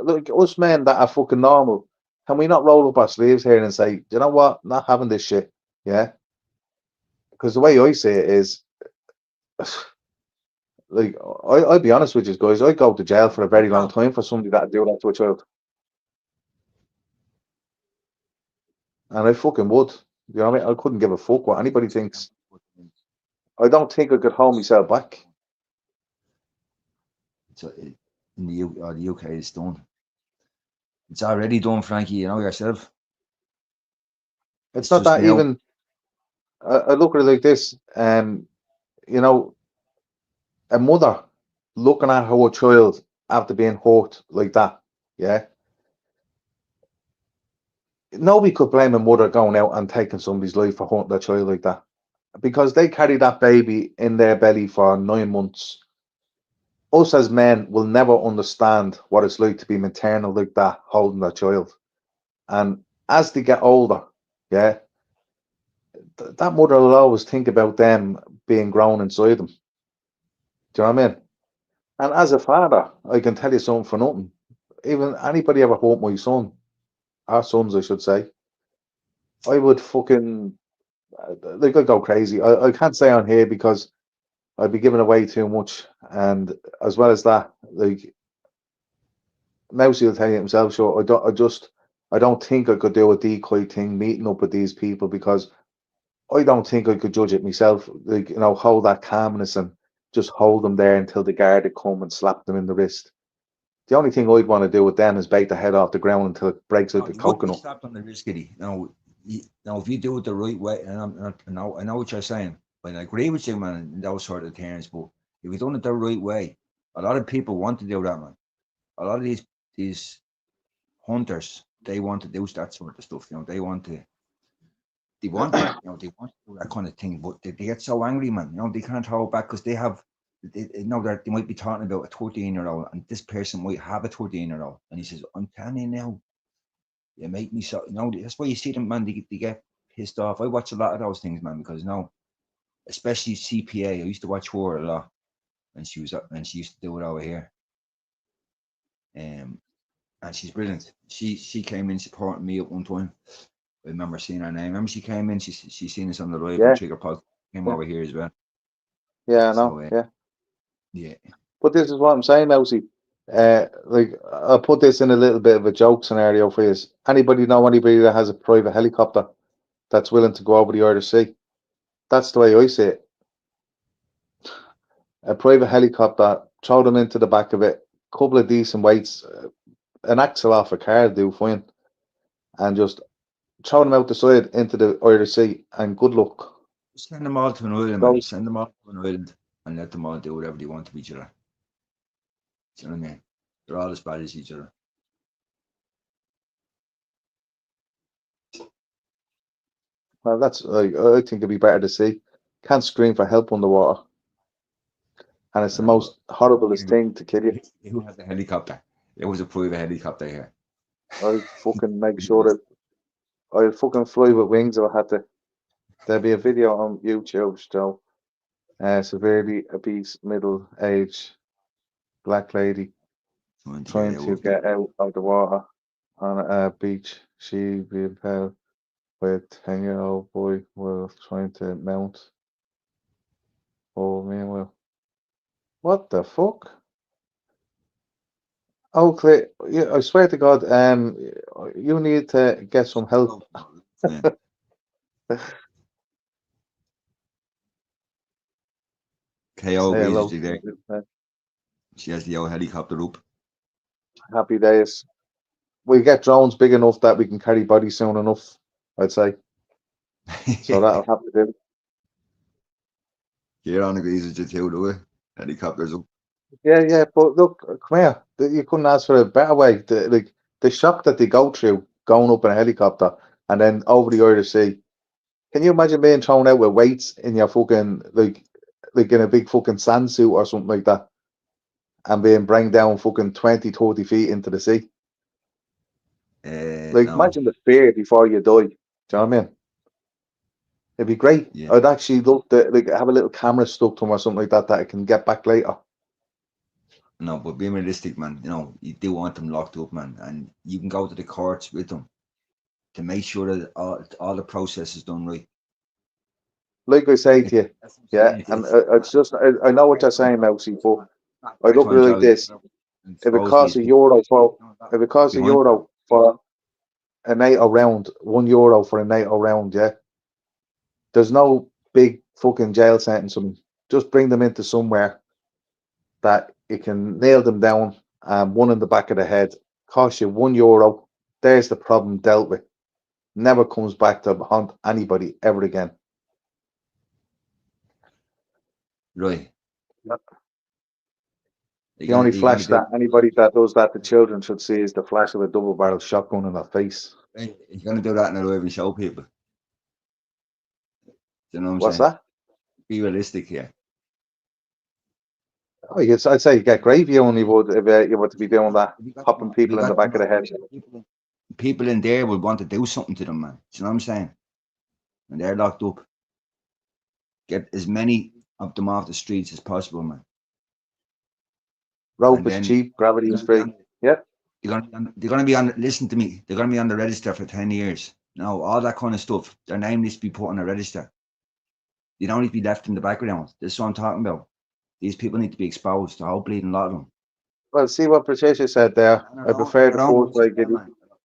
like us men that are fucking normal, can we not roll up our sleeves here and say, do you know what? Not having this shit. Yeah. Because the way I see it is, like, I'll be honest with you guys, I'd go to jail for a very long time for somebody that do that to a child. And I fucking would. You know what I mean? I couldn't give a fuck what anybody thinks. I don't think I could hold myself back. So in the UK, it's done. It's already done, Frankie. You know yourself. It's It's not just that now. even. I look at it like this. You know, a mother looking at her child after being hurt like that. Yeah. Nobody could blame a mother going out and taking somebody's life for hurting their child like that, because they carry that baby in their belly for 9 months. us as men will never understand what it's like to be maternal like that, holding their child. And as they get older, yeah, that mother will always think about them being grown inside them. Do you know what I mean? And as a father, I can tell you something for nothing. Even anybody ever hurt my son, our sons, I should say, I would fucking like I go crazy. I can't say on here because I'd be giving away too much, and as well as that, like Mousy will tell you himself. Sure, I don't think I could do a decoy thing, meeting up with these people because I don't think I could judge it myself. Like hold that calmness and just hold them there until the guard would come and slap them in the wrist. The only thing I'd want to do with them is bait the head off the ground until it breaks like a You wouldn't be coconut. slapped on the wrist, Giddy. If you do it the right way, and I know what you're saying, but I agree with you, man, in those sort of terms. But if you done it the right way, a lot of people want to do that, man. A lot of these hunters, they want to do that sort of stuff. They want to, they want to do that kind of thing. But they get so angry, man. They can't hold back because they have. They know that they might be talking about a 13-year-old, and this person might have a 13-year-old, and he says, "I'm telling you now, you make me so." That's why you see them, man. They get pissed off. I watch a lot of those things, man, because especially CPA. I used to watch her a lot, and she used to do it over here. And she's brilliant. She came in supporting me at one time. I remember seeing her name. Remember she came in. She seen us on the live Yeah, and Trigger Pod. Came yeah, over here as well. yeah, I So know, yeah. yeah. But this is what I'm saying, Mousy. Like I'll put this in a little bit of a joke scenario for you. Anybody know anybody that has a private helicopter that's willing to go over the Irish Sea? That's the way I see it. A private helicopter, throw them into the back of it, couple of decent weights, an axle off a car do fine, and just throw them out the side into the Irish Sea, and good luck. Send them all to an island, man. Those, Send them all to an island and let them all do whatever they want to each other. Do you know what I mean? They're all as bad as each other. well, that's I think it'd be better to see. Can't scream for help underwater, and it's the most horriblest thing to kill you. Who has a helicopter? It was a private helicopter here. I'll fucking make sure that I'll fucking fly with wings if I had to. There'll be a video on YouTube still. Severely obese middle-aged black lady trying to get out of the water on a beach. She be held by a 10-year-old boy while trying to mount. Oh, meanwhile. What the fuck? Oh, Clay, yeah, I swear to God, you need to get some help. KO Say hello. visits there. She has the old helicopter up. Happy days. We get drones big enough that we can carry bodies soon enough, I'd say. So that'll have to do. Here on the visits too, do it. Helicopters up. Yeah, but look, come here. You couldn't ask for a better way. The shock that they go through going up in a helicopter and then over the Irish Sea. Can you imagine being thrown out with weights in your fucking like in a big fucking sand suit or something like that, and being bring down fucking 20, 30 feet into the sea? Like, No. imagine the fear before you die. Do you know what I mean? It'd be great. Yeah. I'd actually love to have a little camera stuck to them or something like that I can get back later. No, but being realistic, man, you do want them locked up, man, and you can go to the courts with them to make sure that all the process is done right. Like I say to you, yeah, and it's just I know what you're saying, Mousy, but I look at it like this: if it costs €1 for a NATO round, €1 for a NATO round, yeah, there's no big fucking jail sentence on them. Just bring them into somewhere that you can nail them down, one in the back of the head, cost you €1. There's the problem dealt with. Never comes back to haunt anybody ever again. Right. Yep. The only flash that anybody that does that to children should see is the flash of a double-barrel shotgun in their face. You're going to do that in a live and show people. Do you know what I'm saying? What's that? Be realistic here. Oh, I'd say you get gravy only would if you were to be doing that, If you got popping them, people in the back of the head. people in there would want to do something to them, man. Do you know what I'm saying? And they're locked up. Get as many of them off the streets as possible, man. Rope And is then cheap, gravity is they're free. Yeah. gonna be on. Listen to me. They're gonna be on the register for 10 years. No, all that kind of stuff. Their name needs to be put on the register. They don't need to be left in the background. This is what I'm talking about. These people need to be exposed. The whole bleeding lot of them. Well, see what Patricia said there. I prefer the force way.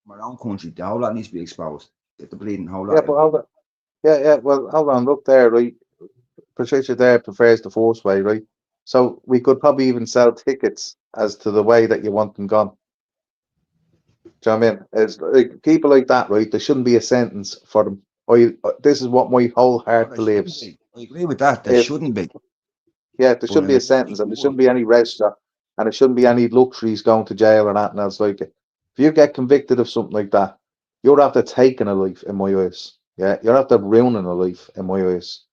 Our own country, the whole lot needs to be exposed. Get the bleeding whole lot. Yeah, but hold on. Yeah. Well, hold on. Look there, right? Patricia there prefers the force way, right? So we could probably even sell tickets as to the way that you want them gone. Do you know what I mean? It's like people like that, right? There shouldn't be a sentence for them. This is what my whole heart believes. I agree with that. There shouldn't be. Yeah, there shouldn't be a sentence, and there shouldn't be any register, and there shouldn't be any luxuries going to jail or anything else like it. If you get convicted of something like that, you're after taking a life in my eyes. Yeah, you're after ruining a life in my eyes.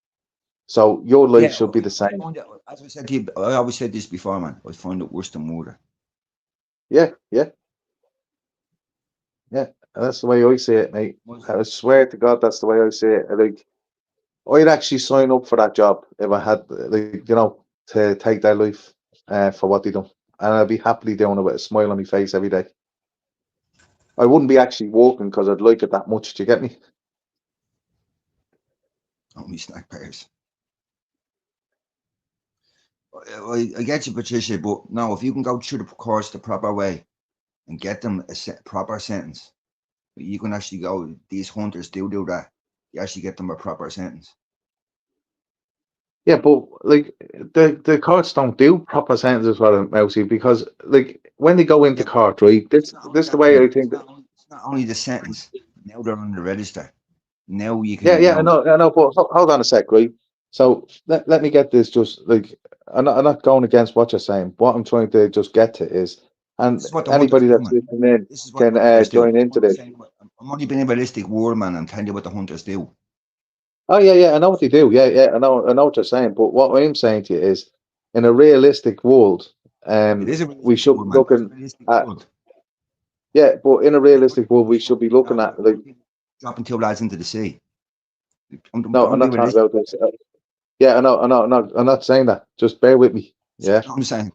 So your life should be the same. As I said to you, I always said this before, man. I find it worse than murder. Yeah. And that's the way I see it, mate. I swear to God, that's the way I see it. Like, I'd actually sign up for that job if I had, like, to take their life for what they done, and I'd be happily doing it with a smile on my face every day. I wouldn't be actually working because I'd like it that much. Do you get me? Only snack pairs. I get you, Patricia, but no, if you can go through the course the proper way and get them a proper sentence, you can actually go. These hunters do that. You actually get them a proper sentence. Yeah, but like the courts don't do proper sentences for them, Mousy, because like when they go into court, right? This the way I think. It's not only the sentence. Now they're on the register. Now you can. Yeah, I know, but hold on a sec, right? So let me get this just like I'm not going against what you're saying. What I'm trying to just get to is, and anybody that's listening in can join into this. I'm only being a realistic word, man. I'm telling you what the hunters do. Oh yeah, I know what they do. Yeah, I know what you're saying. But what I'm saying to you is, in a realistic world, we should be looking at. Yeah, but in a realistic world, we should be looking at like dropping two lads into the sea. No, I'm not talking about this. Yeah, I know. I'm not saying that. Just bear with me. Yeah. I'm saying.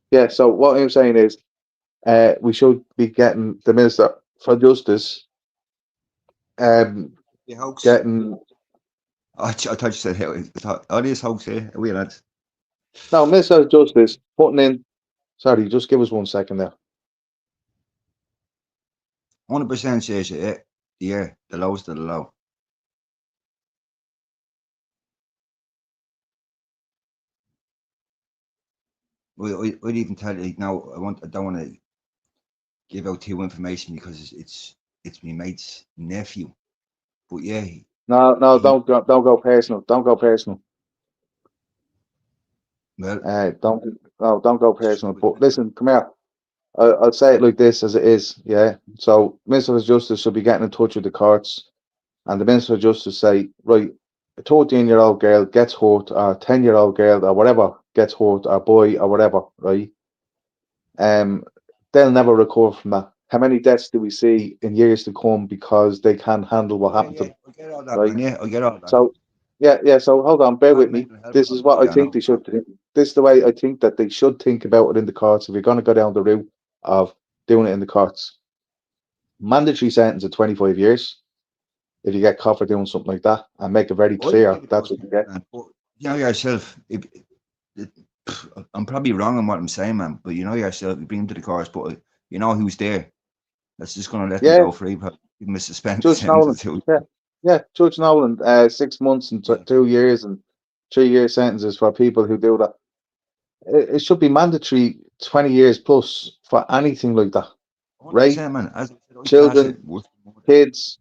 Yeah. So what I'm saying is, we should be getting the Minister for Justice. Getting. I thought you said all these hoax here. We lads. No, Minister of Justice putting in. Sorry, just give us 1 second there. 100% says it. Yeah, the lowest of the low. I'd even tell you now. I don't want to give out too information because it's my mate's nephew. But yeah. No, don't go personal. Don't go personal. Well, don't go personal. But listen, come here. I'll say it like this as it is. Yeah. So Minister of Justice should be getting in touch with the courts, and the Minister of Justice say, right, a 13-year-old girl gets hurt, or a 10-year-old girl, or whatever gets hurt, or boy, or whatever, right? They'll never recover from that. How many deaths do we see in years to come because they can't handle what happened to them? I get all that, right? Yeah, I get all that. So, yeah. So hold on, bear with me. This is what I think they should do. This is the way I think that they should think about it in the courts. If you're going to go down the route of doing it in the courts, mandatory sentence of 25 years. If you get caught for doing something like that, and make it very clear that's what you get. But you know yourself, I'm probably wrong on what I'm saying, man. But you know yourself, you bring him to the course, but you know who's there. That's just going to let him go free. Give him a suspension. Judge Nolan. Yeah, Judge Nolan. 6 months and 2 years and 3 year sentences for people who do that. It should be mandatory 20 years plus for anything like that. Right? Man. Children, kids.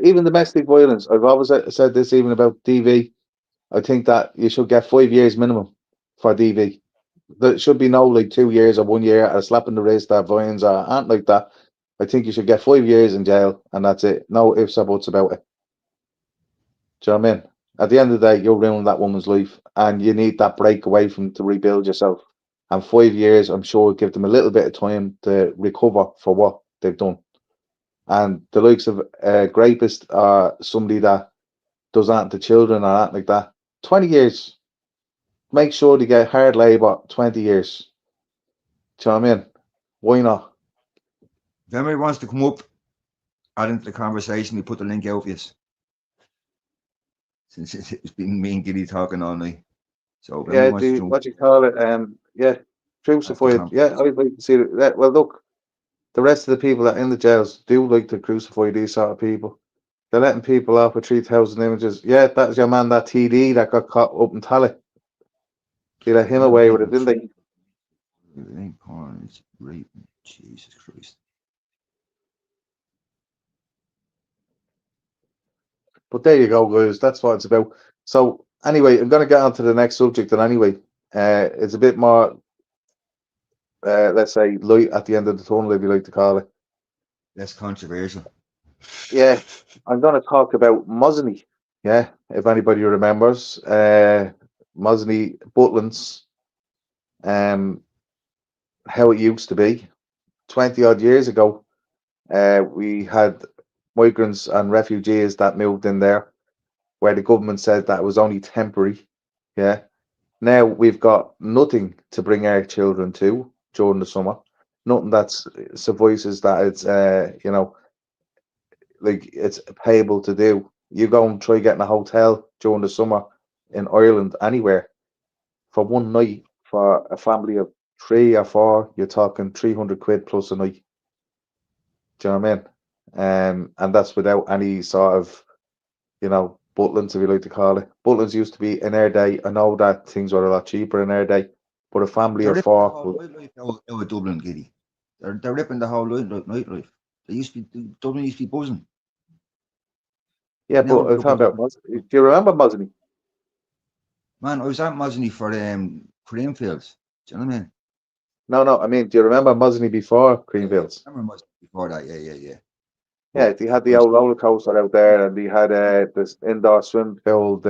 Even domestic violence. I've always said this even about DV. I think that you should get 5 years minimum for DV. There should be no like 2 years or 1 year or slap in the wrist or vines or anything like that. I think you should get 5 years in jail and that's it. No ifs or buts about it. Do you know what I mean? At the end of the day, you're ruining that woman's life and you need that break away from to rebuild yourself. And 5 years, I'm sure, will give them a little bit of time to recover for what they've done. And the likes of rapist or somebody that does that to children or that like that, 20 years. Make sure they get hard labour, 20 years. Do you know what I mean? Why not? If anybody wants to come up, add into the conversation, we put the link out for you. Since it's been me and Giddy talking all night. So if Yeah, anybody wants to jump, what do you call it? Yeah, crucified. Tom. Yeah, I'd like to see it. Yeah, well, look, the rest of the people that are in the jails do like to crucify these sort of people. They're letting people off with 3,000 images. Yeah, that's your man, that TD that got caught up in Tally. They let him away with it, didn't they? It ain't porn, it's rape. Jesus Christ. But there you go, guys. That's what it's about. So anyway, I'm going to get on to the next subject. And anyway, it's a bit more, let's say, light at the end of the tunnel, if you like to call it. Less controversial. Yeah, I'm going to talk about Mosney. Yeah, if anybody remembers, Mosney, Butlins, how it used to be 20 odd years ago. We had migrants and refugees that moved in there, where the government said that it was only temporary. Yeah. Now we've got nothing to bring our children to during the summer. Nothing that's suffices that it's like it's payable to do. You go and try getting a hotel during the summer in Ireland, anywhere, for one night for a family of 3 or 4, you're talking 300 quid plus a night. Do you know what I mean? And that's without any sort of, Butlins, if you like to call it. Butlins used to be in our day. I know that things were a lot cheaper in our day, but a family They're of ripping the 4 whole nightlife out of Dublin, Giddy. They're ripping the whole nightlife. They used to be, Dublin used to be buzzing. Yeah, Now but I'm look at talking about Mosney. Do you remember Mosney? Man, I was at Mosney for Creamfields. Do you know what I mean? No, I mean, do you remember Mosney before Creamfields? I remember Mosney before that, yeah. Yeah, But they had the I'm old roller coaster out there, and they had this indoor swim pool,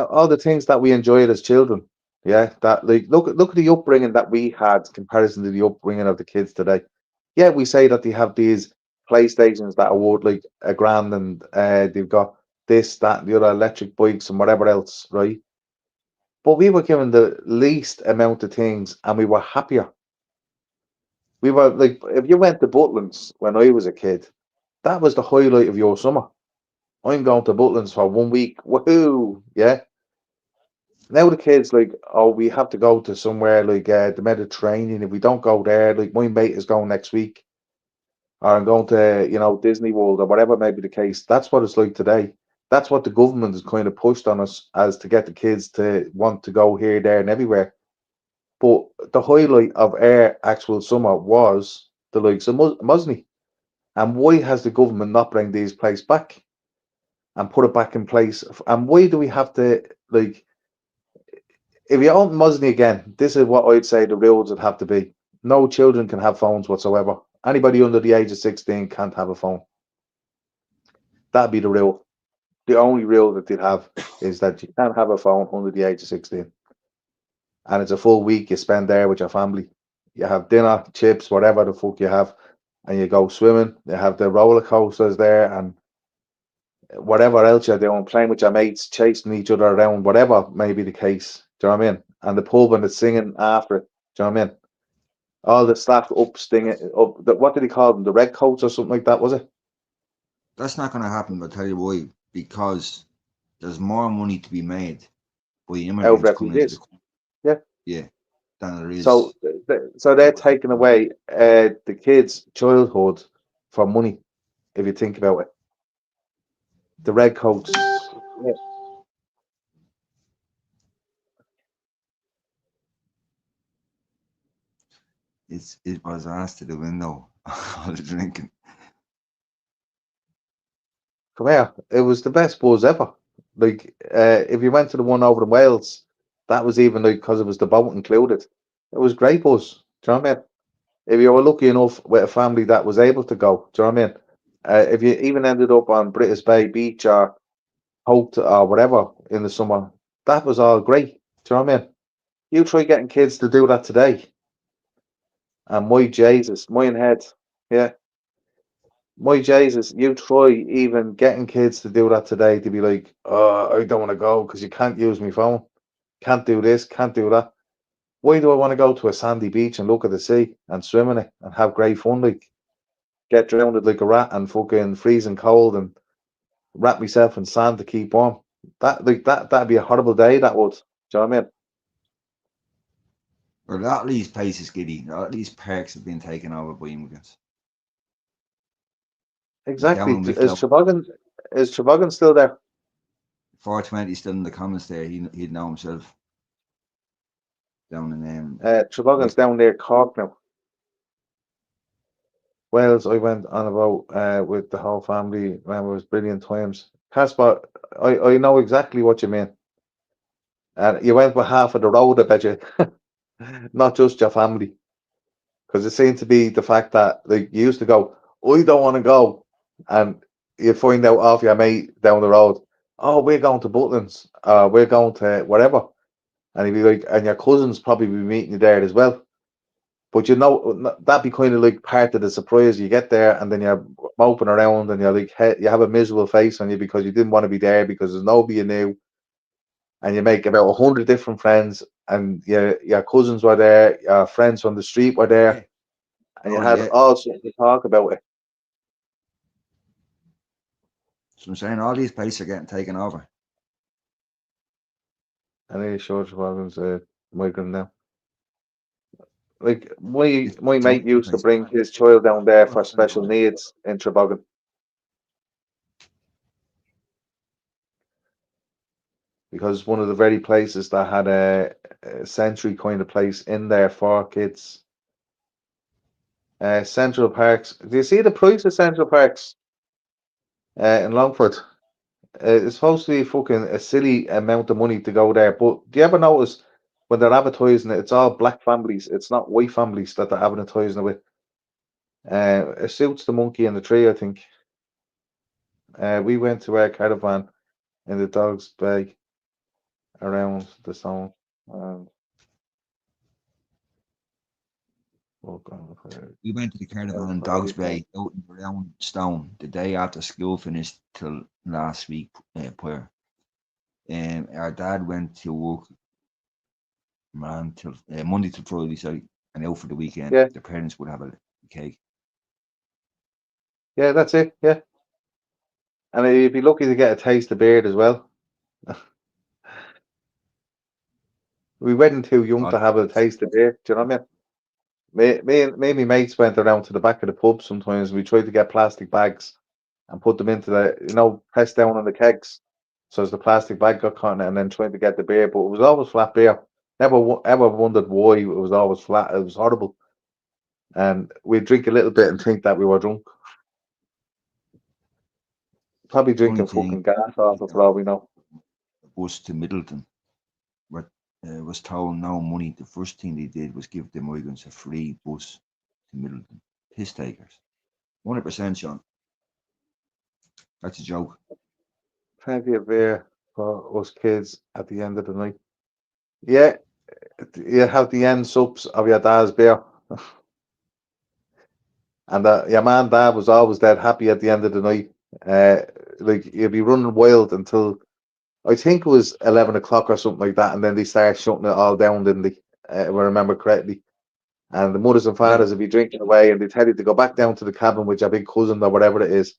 all the things that we enjoyed as children. Yeah, that like look at the upbringing that we had in comparison to the upbringing of the kids today. Yeah, we say that they have these PlayStations that are worth like a grand, and they've got this, that, and the other electric bikes and whatever else, right? But we were given the least amount of things, and we were happier. We were like, if you went to Butlins when I was a kid, that was the highlight of your summer. I'm going to Butlins for 1 week. Woohoo! Yeah. Now the kids like, oh, we have to go to somewhere like the Mediterranean. If we don't go there, like my mate is going next week, or I'm going to, Disney World or whatever may be the case. That's what it's like today. That's what the government has kind of pushed on us as to get the kids to want to go here, there, and everywhere. But the highlight of our actual summer was the likes of Mosney. And why has the government not bring these places back and put it back in place? And why do we have to, like, if you own Mosney again, this is what I'd say the rules would have to be. No children can have phones whatsoever. Anybody under the age of 16 can't have a phone. That'd be the rule. The only rule that they'd have is that you can't have a phone under the age of 16. And it's a full week you spend there with your family. You have dinner, chips, whatever the fuck you have, and you go swimming. They have the roller coasters there and whatever else you're doing, playing with your mates, chasing each other around, whatever may be the case. Do you know what I mean? And the pub and the singing after it. Do you know what I mean? All the staff up stinging up. What did he call them? The red coats or something like that, was it? that's not going to happen. I'll tell you why. Because there's more money to be made by Out immigrants coming into refugees. the country. Yeah. Yeah, than there is. So they're taking away the kids' childhood for money, if you think about it. The red coats. Yeah. It was asked to the window. All the drinking. Come here. It was the best buzz ever. Like, if you went to the one over in Wales, that was even like because it was the boat included. It was great buzz. Do you know what I mean? If you were lucky enough with a family that was able to go, do you know what I mean? If you even ended up on British Bay Beach or Hope or whatever in the summer, that was all great. Do you know what I mean? You try getting kids to do that today, and my Jesus, mine head, yeah, my Jesus, you try even getting kids to do that today to be like, oh, I don't want to go because you can't use my phone, can't do this, can't do that. Why do I want to go to a sandy beach and look at the sea and swim in it and have great fun? Like, get drowned like a rat and fucking freezing cold and wrap myself in sand to keep warm. That'd be a horrible day. That would. Do you know what I mean? But a lot of these places, Giddy, a lot of these parks have been taken over by immigrants. Exactly. Down in Is Wicklow, Toboggan still there? 420 still in the comments there. He'd know himself. Down in Toboggan's Wick- down near Cork now. Wales, I went on about with the whole family. Man, it was brilliant times. Caspar, I know exactly what you mean. And you went with half of the road, I bet you, not just your family. Because it seemed to be the fact that like you used to go, I don't want to go, and you find out off your mate down the road, oh, we're going to Butlins, we're going to whatever, and he'd be like, and your cousins probably be meeting you there as well. But you know that'd be kind of like part of the surprise. You get there and then you're moping around and you're like, you have a miserable face on you because you didn't want to be there because there's nobody you knew, and you make about 100 different friends, and your cousins were there, your friends from the street were there, yeah. and you Oh, had yeah. all sorts to talk about it. So I'm saying all these places are getting taken over. And then George Wagon's migrant now. Like my Some mate used to places. bring his child down there for special needs in Toboggan. Because one of the very places that had a sensory kind of place in there for kids. Central Parks. Do you see the price of Central Parks in Longford? It's supposed to be fucking a silly amount of money to go there. But do you ever notice when they're advertising it, it's all black families. It's not white families that they're advertising it with. It suits the monkey and the tree, I think. We went to our caravan in the Dogs Bay around the zone. And We went to the caravan in Dogs Bay out in Brown Stone the day after school finished till last week prior. Our dad went to work till Monday to Friday, sorry, and out for the weekend. Yeah. The parents would have a cake. Yeah, that's it. Yeah, and you'd be lucky to get a taste of beard as well. We weren't too young to have a taste of beer. Do you know what I mean? Me and my mates went around to the back of the pub sometimes. We tried to get plastic bags and put them into press down on the kegs. So as the plastic bag got caught in it, and then trying to get the beer, but it was always flat beer. Never ever wondered why it was always flat. It was horrible. And we'd drink a little bit and think that we were drunk. Probably drinking Funny thing, fucking gas off it for all we know. bus to Middleton, but was told no money. The first thing they did was give the migrants a free bus to Middleton. Piss takers. 100%, Sean. That's a joke. Plenty of beer for us kids at the end of the night. Yeah, you have the end sups of your dad's beer. And your man dad was always dead happy at the end of the night. Like you'd be running wild until I think it was 11 o'clock or something like that, and then they started shutting it all down, didn't they? If I remember correctly. And the mothers and fathers would be drinking away, and they tell you to go back down to the cabin with your big cousin or whatever it is,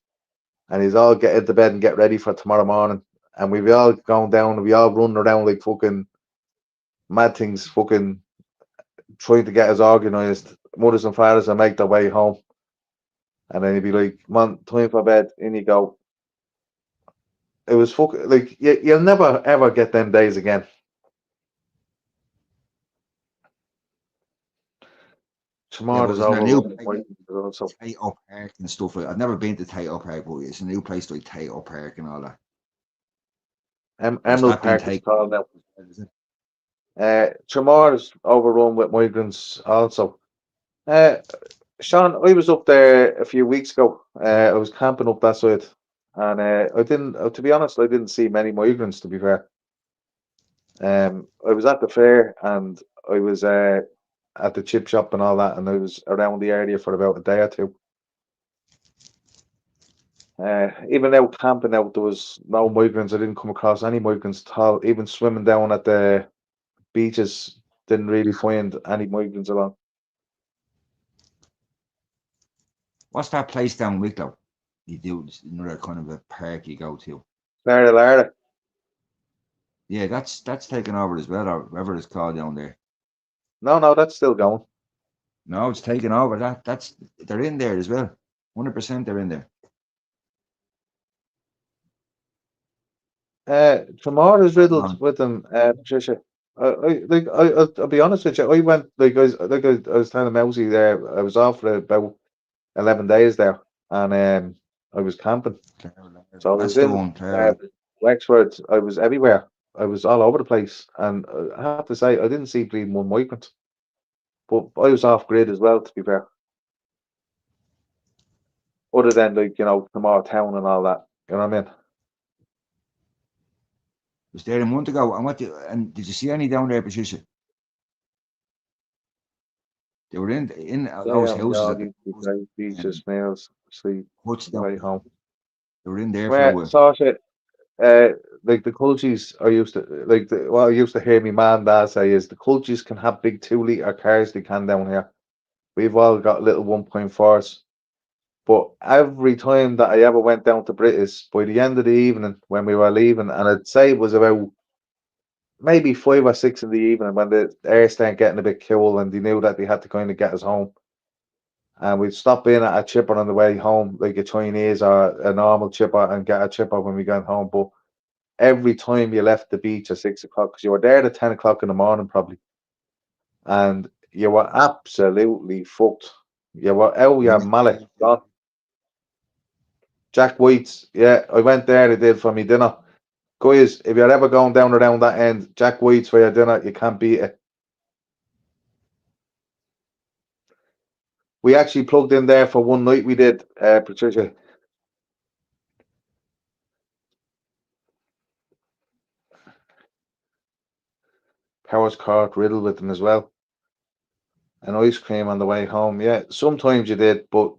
and he's all get into bed and get ready for tomorrow morning. And we'd be all going down, and we all running around like fucking mad things, fucking trying to get us organised. Mothers and fathers would make their way home. And then you'd be like, man, time for bed. In you go. It was fucking like you'll never ever get them days again. Tomorrow's there's a over. new Also. Tato Park and stuff. I've never been to Tato Park, but it's a new place like Tato Park and all that. Emerald Park is called now. Tomorrow's overrun with migrants also. Sean, I was up there a few weeks ago. I was camping up that side, and I didn't. To be honest, I didn't see many migrants. To be fair, I was at the fair and I was at the chip shop and all that, and I was around the area for about a day or two. Even out camping out, there was no migrants. I didn't come across any migrants at all. Even swimming down at the beaches, didn't really find any migrants along. What's that place down Wicklow? You do it's another kind of a park you go to. Lara. Yeah, that's taken over as well, or whatever it's called down there. No, that's still going. No, it's taken over. They're in there as well. 100% they're in there. Tamar is riddled on. with them, Patricia. I'll be honest with you. I went I was telling Mousy there. I was off for about 11 days there, and I was camping. So I was That's the in one, Claire. Wexford. I was everywhere. I was all over the place, and I have to say I didn't see bleeding one migrant. But I was off grid as well, to be fair. Other than Tamar town and all that. You know what I mean? Was there a month ago, and did you see any down there, Patricia? They were in those houses at the beaches, nails, sleep, huts down way there. home. They were in there for a Where while. Sasha, like the cultures are used to, what I used to hear me man and dad say is the cultures can have big 2 litre cars they can down here. We've all got little 1.4s. But every time that I ever went down to British, by the end of the evening when we were leaving, and I'd say it was about maybe 5 or 6 in the evening when the air started getting a bit cool and they knew that they had to kind of get us home. And we'd stop in at a chipper on the way home, like a Chinese or a normal chipper, and get a chipper when we got home. But every time you left the beach at 6 o'clock, because you were there at 10 o'clock in the morning probably, and you were absolutely fucked. You were out your mallet, gone. Jack White's, yeah, I went there, they did for me dinner. Guys, if you're ever going down around that end, Jack White's for your dinner, you can't beat it. We actually plugged in there for one night, we did, Patricia. Powers Court riddled with them as well. And ice cream on the way home. Yeah, sometimes you did, but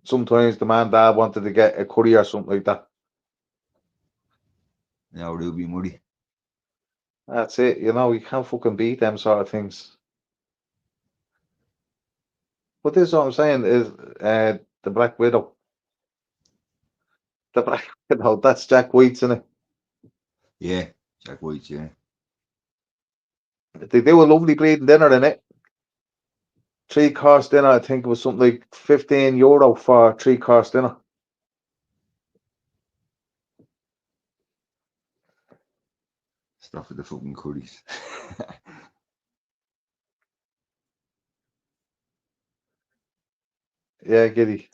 sometimes the man dad wanted to get a curry or something like that. No, Ruby Muddy. That's it. You can't fucking beat them sort of things. But this is what I'm saying is the Black Widow. The Black Widow, that's Jack White's in it. Yeah, Jack White's, yeah. They do a lovely bleeding dinner in it. 3 course dinner, I think it was something like €15 for 3 course dinner. Stuff with the fucking curries. Yeah, giddy.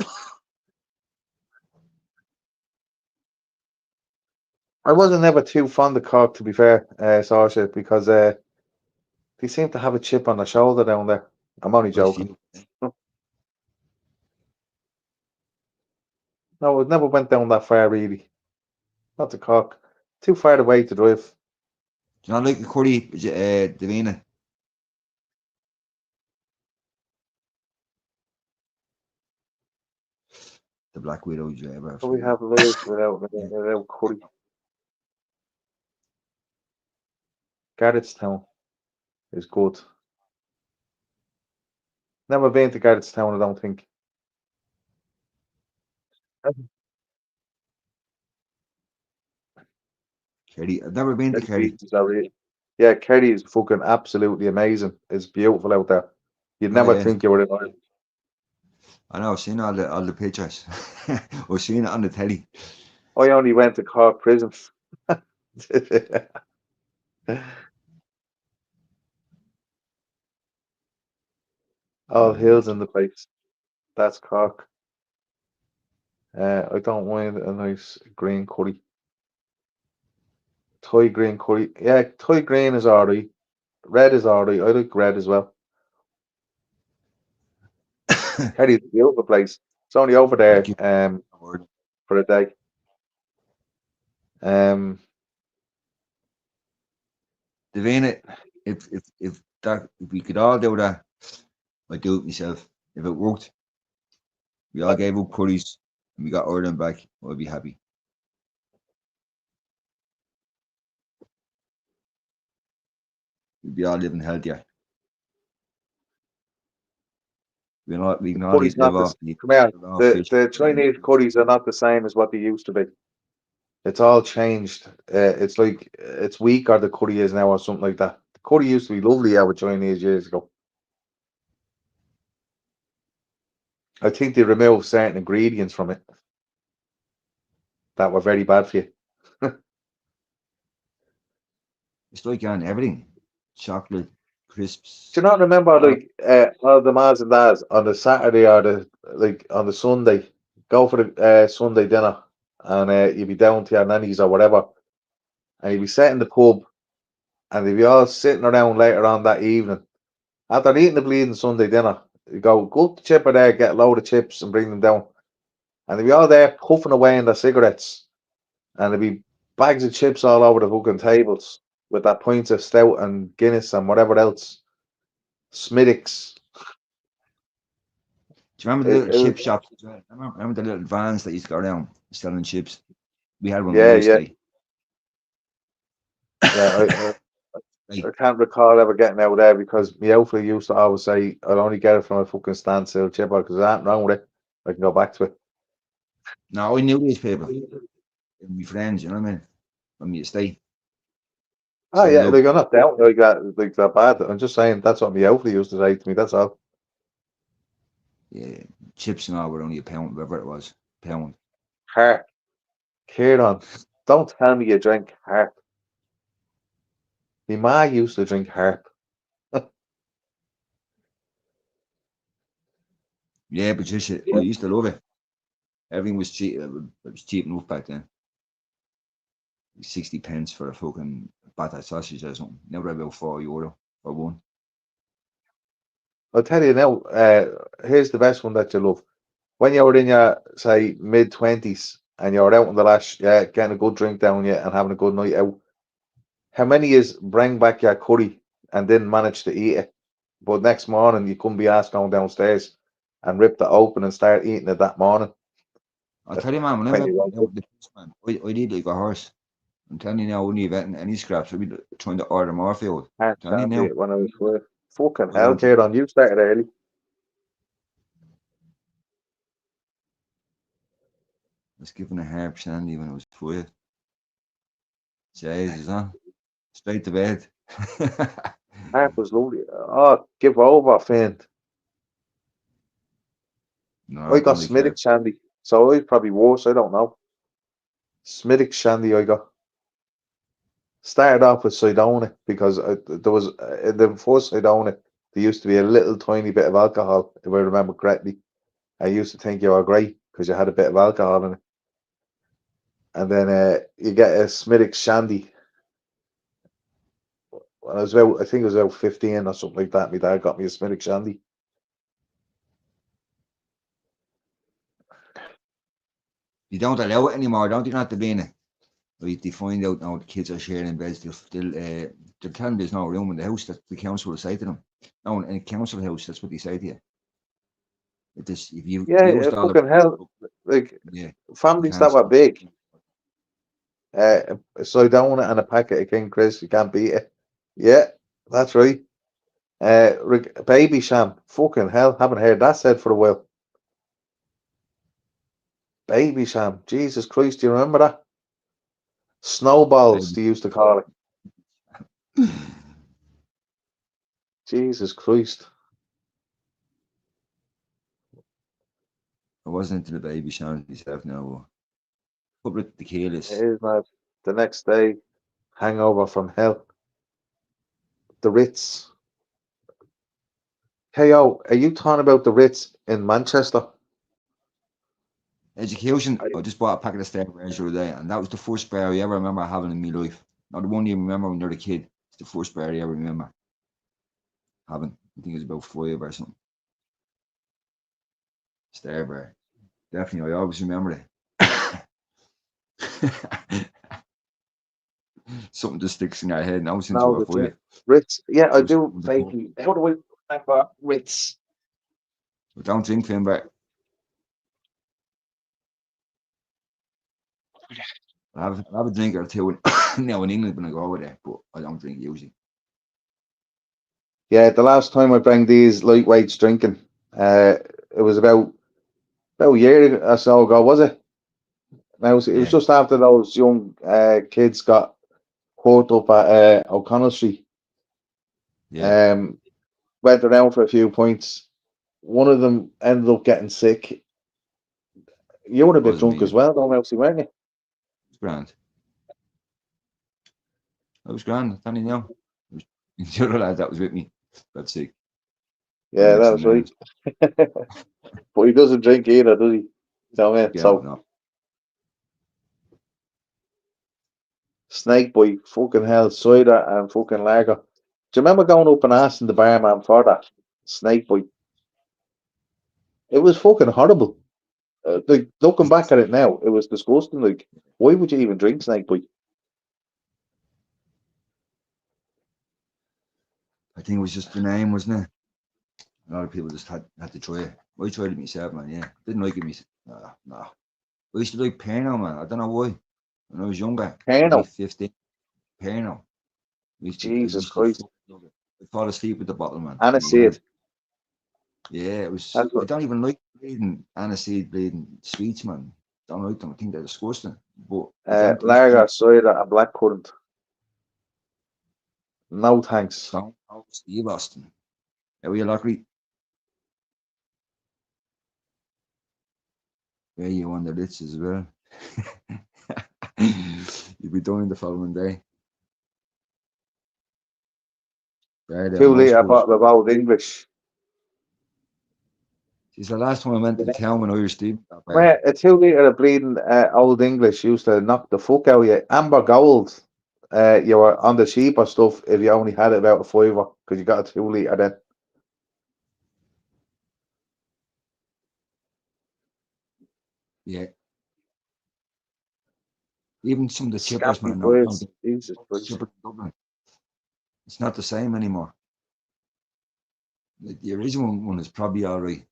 I wasn't ever too fond of Cork, to be fair, Sasha, because they seem to have a chip on their shoulder down there. I'm only joking. No, I never went down that far, really. Not to Cork. Too far away to drive. Do you not like the curry, Davina? The Black Widow, yeah. So we have live without curry. Garrettstown is good. Never been to Garrettstown, I don't think. Kerry. I've never been to Kerry. Yeah, Kerry is fucking absolutely amazing. It's beautiful out there. You'd never think you were in Ireland. I know, I've seen all the pictures. I've seen it on the telly. I only went to Cork prison. All hills in the place. That's Cork. I don't mind a nice green curry. Thai green curry. Yeah, Thai green is alright. Red is alright. I like red as well. Kerry's a beautiful place. It's only over there for a day. Davina, if we could all do that, I'd do it myself. If it worked, we all gave up curries and we got Ireland back, I'd be happy. We'd be all living healthier. We can all Curry's eat live not the off come here. raw The fish. the Chinese curries are not the same as what they used to be. It's all changed. It's like it's weaker the curry is now or something like that. The curry used to be lovely out with Chinese years ago. I think they removed certain ingredients from it that were very bad for you. It's like on everything. Chocolate, crisps. Do you not remember like all the mas and dads on the Saturday or the like on the Sunday, go for the Sunday dinner and you'd be down to your nannies or whatever, and you'd be sitting in the pub and they'd be all sitting around later on that evening. After eating the bleeding Sunday dinner, you go up the chipper there, get a load of chips and bring them down. And they'd be all there puffing away in their cigarettes. And there'd be bags of chips all over the fucking tables with that pints of stout and Guinness and whatever else. Smittix. Do you remember the little It was, chip shops as well? Remember the little vans that used to go around selling chips? We had one when yeah, I was yeah, there. yeah. Like, I can't recall ever getting out there because my outfit used to always say I'll only get it from a fucking standstill chipper because I ain't wrong with it. I can go back to it. no, I knew these people. My friends, you know what I mean? From the estate. Oh Saying, yeah, look, like I'm not down like that bad. I'm just saying that's what my outfit used to say to me. That's all. yeah, chips and all were only a pound, whatever it was. Pound. Harp. Kieran, don't tell me you drink harp. My ma used to drink harp. Yeah, but just I used to love it. Everything was cheap. It was cheap enough back then. 60 pence for a fucking battered sausage or something. Now they're about €4 for one. I'll tell you now, here's the best one that you love. When you were in your, say, mid-20s and you were out on the lash, yeah, getting a good drink down you and having a good night out, how many is bring back your curry and didn't manage to eat it? But next morning you couldn't be asked going downstairs and rip it open and start eating it that morning I'll tell you, man, when whenever you want I it. went to the postman, I'd eat like a horse. I'm telling you now, I wouldn't have eaten any scraps. I'd be trying to order more food. Can't I'm telling you stand now. it when I was with fucking I hell, went to, Kieran, you started early. I was given a herb shandy when I was 5. Jesus, huh? Straight to bed. Harp was lovely. Oh, give over, Finn. No, I I got don't like herb. Smithwick Shandy, so I was probably worse. I don't know. Smithwick Shandy, I got. Started off with Sidona because there was in the first Sidona there used to be a little tiny bit of alcohol, if I remember correctly. I used to think you were great because you had a bit of alcohol in it, and then you get a Smithwick Shandy. When I was about, I think it was about 15 or something like that. My dad got me a Smithwick Shandy. You don't allow it anymore, don't you? Not to be in it. Right, they find out now the kids are sharing beds. They'll tell them there's no room in the house. That the council will say to them. No, in a council house, that's what they say to you. If you Yeah, used all the fucking hell. Like yeah, you families can't that were stop. big, Sidona and a packet of King Chris, you can't beat it. Yeah, that's right. Baby Sham, fucking hell, haven't heard that said for a while. Baby Sham, Jesus Christ, do you remember that? Snowballs, Baby. they used to call it. Jesus Christ. I wasn't into the baby showers myself now. Public It tequilas. is mad. The next day, hangover from hell. The Ritz. Hey, yo, are you talking about the Ritz in Manchester? Education. I, I just bought a packet of Starburst the other day, and that was the first beer I ever remember having in my life. Not the one you remember when you're a kid. It's the first beer I ever remember having. I think it was about 5 or something. Starburst. Definitely, I always remember it. Something just sticks in your head now since we No, were the fighting. Ritz. Yeah, I Was, do was it called? vaguely. How do I remember Ritz? But don't drink him back. I have a drink or two now in England when I go over there, but I don't drink usually. Yeah, the last time I bring these lightweights drinking, it was about a year or so ago, was it? Now it was Yeah, just after those young kids got caught up at O'Connell Street. yeah. Um, went around for a few points. One of them ended up getting sick. You were a bit Wasn't drunk me. as well, though, Mousy, weren't you? It was grand. It was grand. I don't know. It was the other lad that was with me. Got sick. Yeah, that Unless was right. But he doesn't drink either, does he? You know what I mean? yeah, So no. Snake Boy, fucking hell, cider and fucking lager. Do you remember going up and asking the barman for that Snake Boy? It was fucking horrible. Like looking back at it now, it was disgusting. Like, why would you even drink Snake Boy? I think it was just the name, wasn't it? A lot of people just had to try it. I tried it myself, man. Yeah, didn't like it myself. No. I used to like Pernod, man. I don't know why. When I was younger, maybe Pernod, 15, Pernod. I Jesus used to Christ, fucking love it. I'd fall asleep with the bottle, man. In my aniseed. hand. Yeah, it was. That's I what don't even like bleeding aniseed, bleeding sweets, man. Don't like them. I think they're disgusting. But I don't used to lager, drink cider, and blackcurrant. No thanks. Stone Cold Steve Austin. How are you, Lockery? Yeah, you on the Ritz as well. You'll be done the following day. Right, 2 litre most bottle of Old English. She's the last time I went to the town when Irish Steve got Come back. here, a 2 litre of bleeding Old English used to knock the fuck out of you. Amber Gold, you were on the cheaper stuff if you only had about a fiver because you got a 2 litre then. Yeah. Even some of the chippers, Scampy man. No, price. Jesus Christ. chipper in Dublin. It's not the same anymore. The original one is probably all right.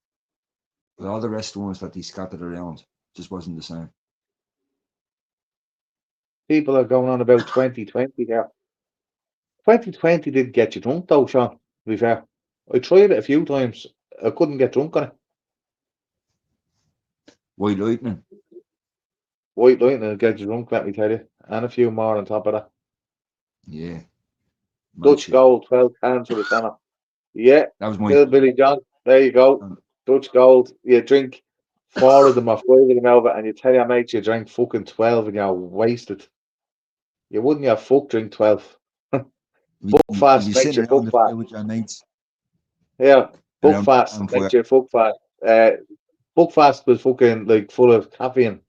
But all the rest of the ones that they scattered around just wasn't the same. People are going on about 2020 here. 2020 did get you drunk though, Sean, to be fair. I tried it a few times. I couldn't get drunk on it. White Lightning. White lightning will get you drunk, let me tell you. And a few more on top of that. Yeah. Mad Dutch shit. Gold, 12 cans for the tenner. Yeah, That was my Hillbilly John. There you go. Dutch Gold. You drink 4 of them or 5 of them over, and you tell your mates you drank fucking 12 and you're wasted. You wouldn't have fuck drink 12. you'd be Fast makes sitting you around fuck the fast. fire with your mates Yeah, fuck around the fast campfire. makes you fuck fast. Fuck fast was fucking like full of caffeine.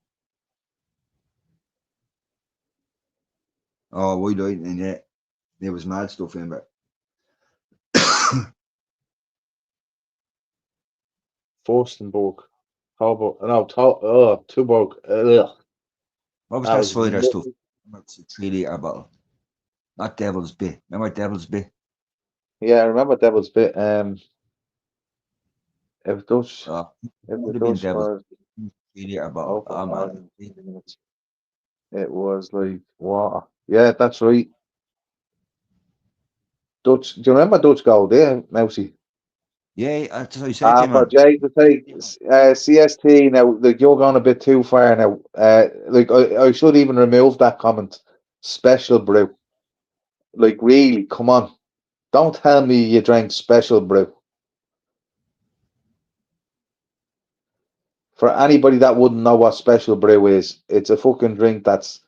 Oh, White Lightning, yeah. There was mad stuff in it. Forstenburg. Tuborg. No, Tuborg. Ugh. What was That that was cider stuff? nothing. It's a 3 litre bottle. Not Devil's Bit. Remember Devil's Bit? Yeah, I remember Devil's Bit. If Dutch, if Could the have been Dutch Devil's was 3 litre bottle. open Oh, man. on minutes, it was like water. Yeah, that's right. Dutch. Do you remember Dutch Gold? Yeah, Mousy. Yeah, that's what I said to you, For man. Jay to take CST now, like you're going a bit too far now. Like I should even remove that comment. Special brew. Like really, come on. Don't tell me you drank special brew. For anybody that wouldn't know what special brew is, it's a fucking drink that's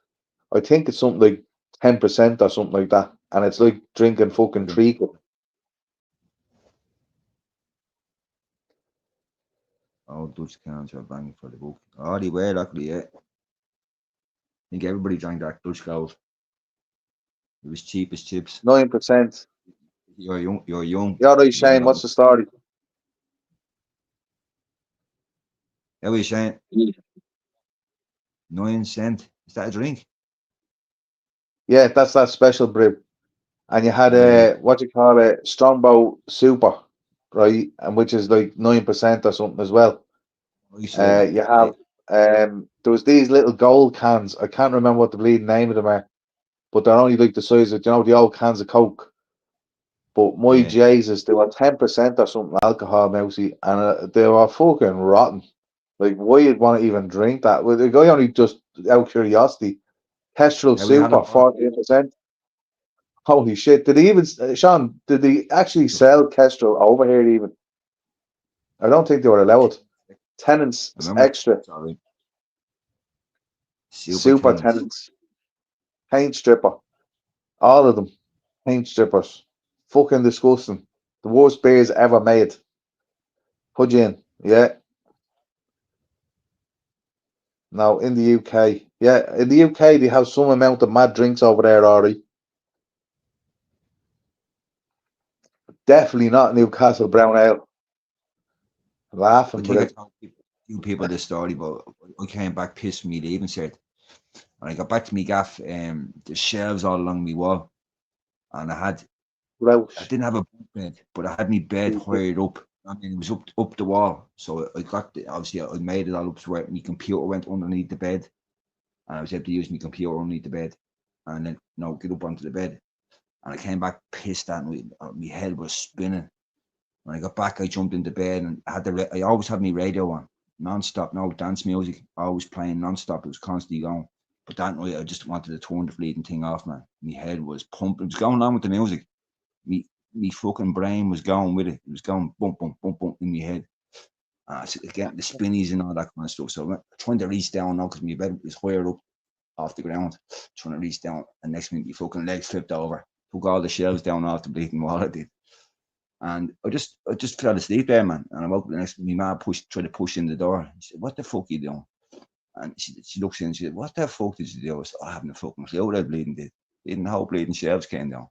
I think it's something like 10% or something like that. And it's like drinking fucking treacle. Oh, Dutch cans are banging for the book. Oh, they were, luckily, yeah. I think everybody drank that Dutch Gold. It was cheap as chips. 9%. You're young. You're young. Yeah, right, You Shane, know. what's the story? How are you saying? 9 cent. Is that a drink? Yeah, that's that special brew. And you had Yeah. a what you call it, Strongbow Super, right? And which is like 9% or something as well. I saw that. You have there was these little gold cans. I can't remember what the bleeding name of them are, but they're only like the size of, you know, the old cans of Coke. But my Yeah. Jesus, they were 10% or something alcohol, Mousy, and they were fucking rotten. Like, why you'd want to even drink that? Well, the guy only just out of curiosity. Kestrel Yeah, we had Super, it. 14%. Holy shit! Did he even, Sean? Did they actually sell Kestrel over here? Even I don't think they were allowed. Tenants I remember. extra, Sorry. Super super tenants. tenants, paint stripper, all of them, paint strippers. Fucking disgusting. The worst beers ever made. Put you in, yeah. Now in the UK, yeah, in the UK they have some amount of mad drinks over there, already. Definitely not Newcastle Brown Ale. I Laughing, think I but told few people this story, but I came back pissed me. They even said, when I got back to me gaff, the shelves all along me wall, and I Welsh. didn't have a bunk bed, but I had my bed higher up. I mean, it was up the wall, so I got obviously I made it all up to where my computer went underneath the bed, and I was able to use my computer underneath the bed, and then get up onto the bed. And I came back pissed at me. My head was spinning. When I got back, I jumped into bed and I had I always had my radio on non-stop, no dance music, always playing non-stop. It was constantly going. But that night, I just wanted to turn the bleeding thing off, man. My head was pumping. It was going on with the music. Me fucking brain was going with it. It was going bump, bump, bump, bump in my head. Again, the spinnies and all that kind of stuff. So I'm trying to reach down now because my bed was higher up off the ground, trying to reach down. And next minute, my fucking legs flipped over. Took all the shelves down off the bleeding wall. I did. And I just fell asleep there, man. And I woke up the next. My mom tried to push in the door. She said, "What the fuck are you doing?" And she looks in and she said, "What the fuck did you do?" I said, "I haven't a fucking clue what I bleeding did." Even the whole bleeding shelves came down.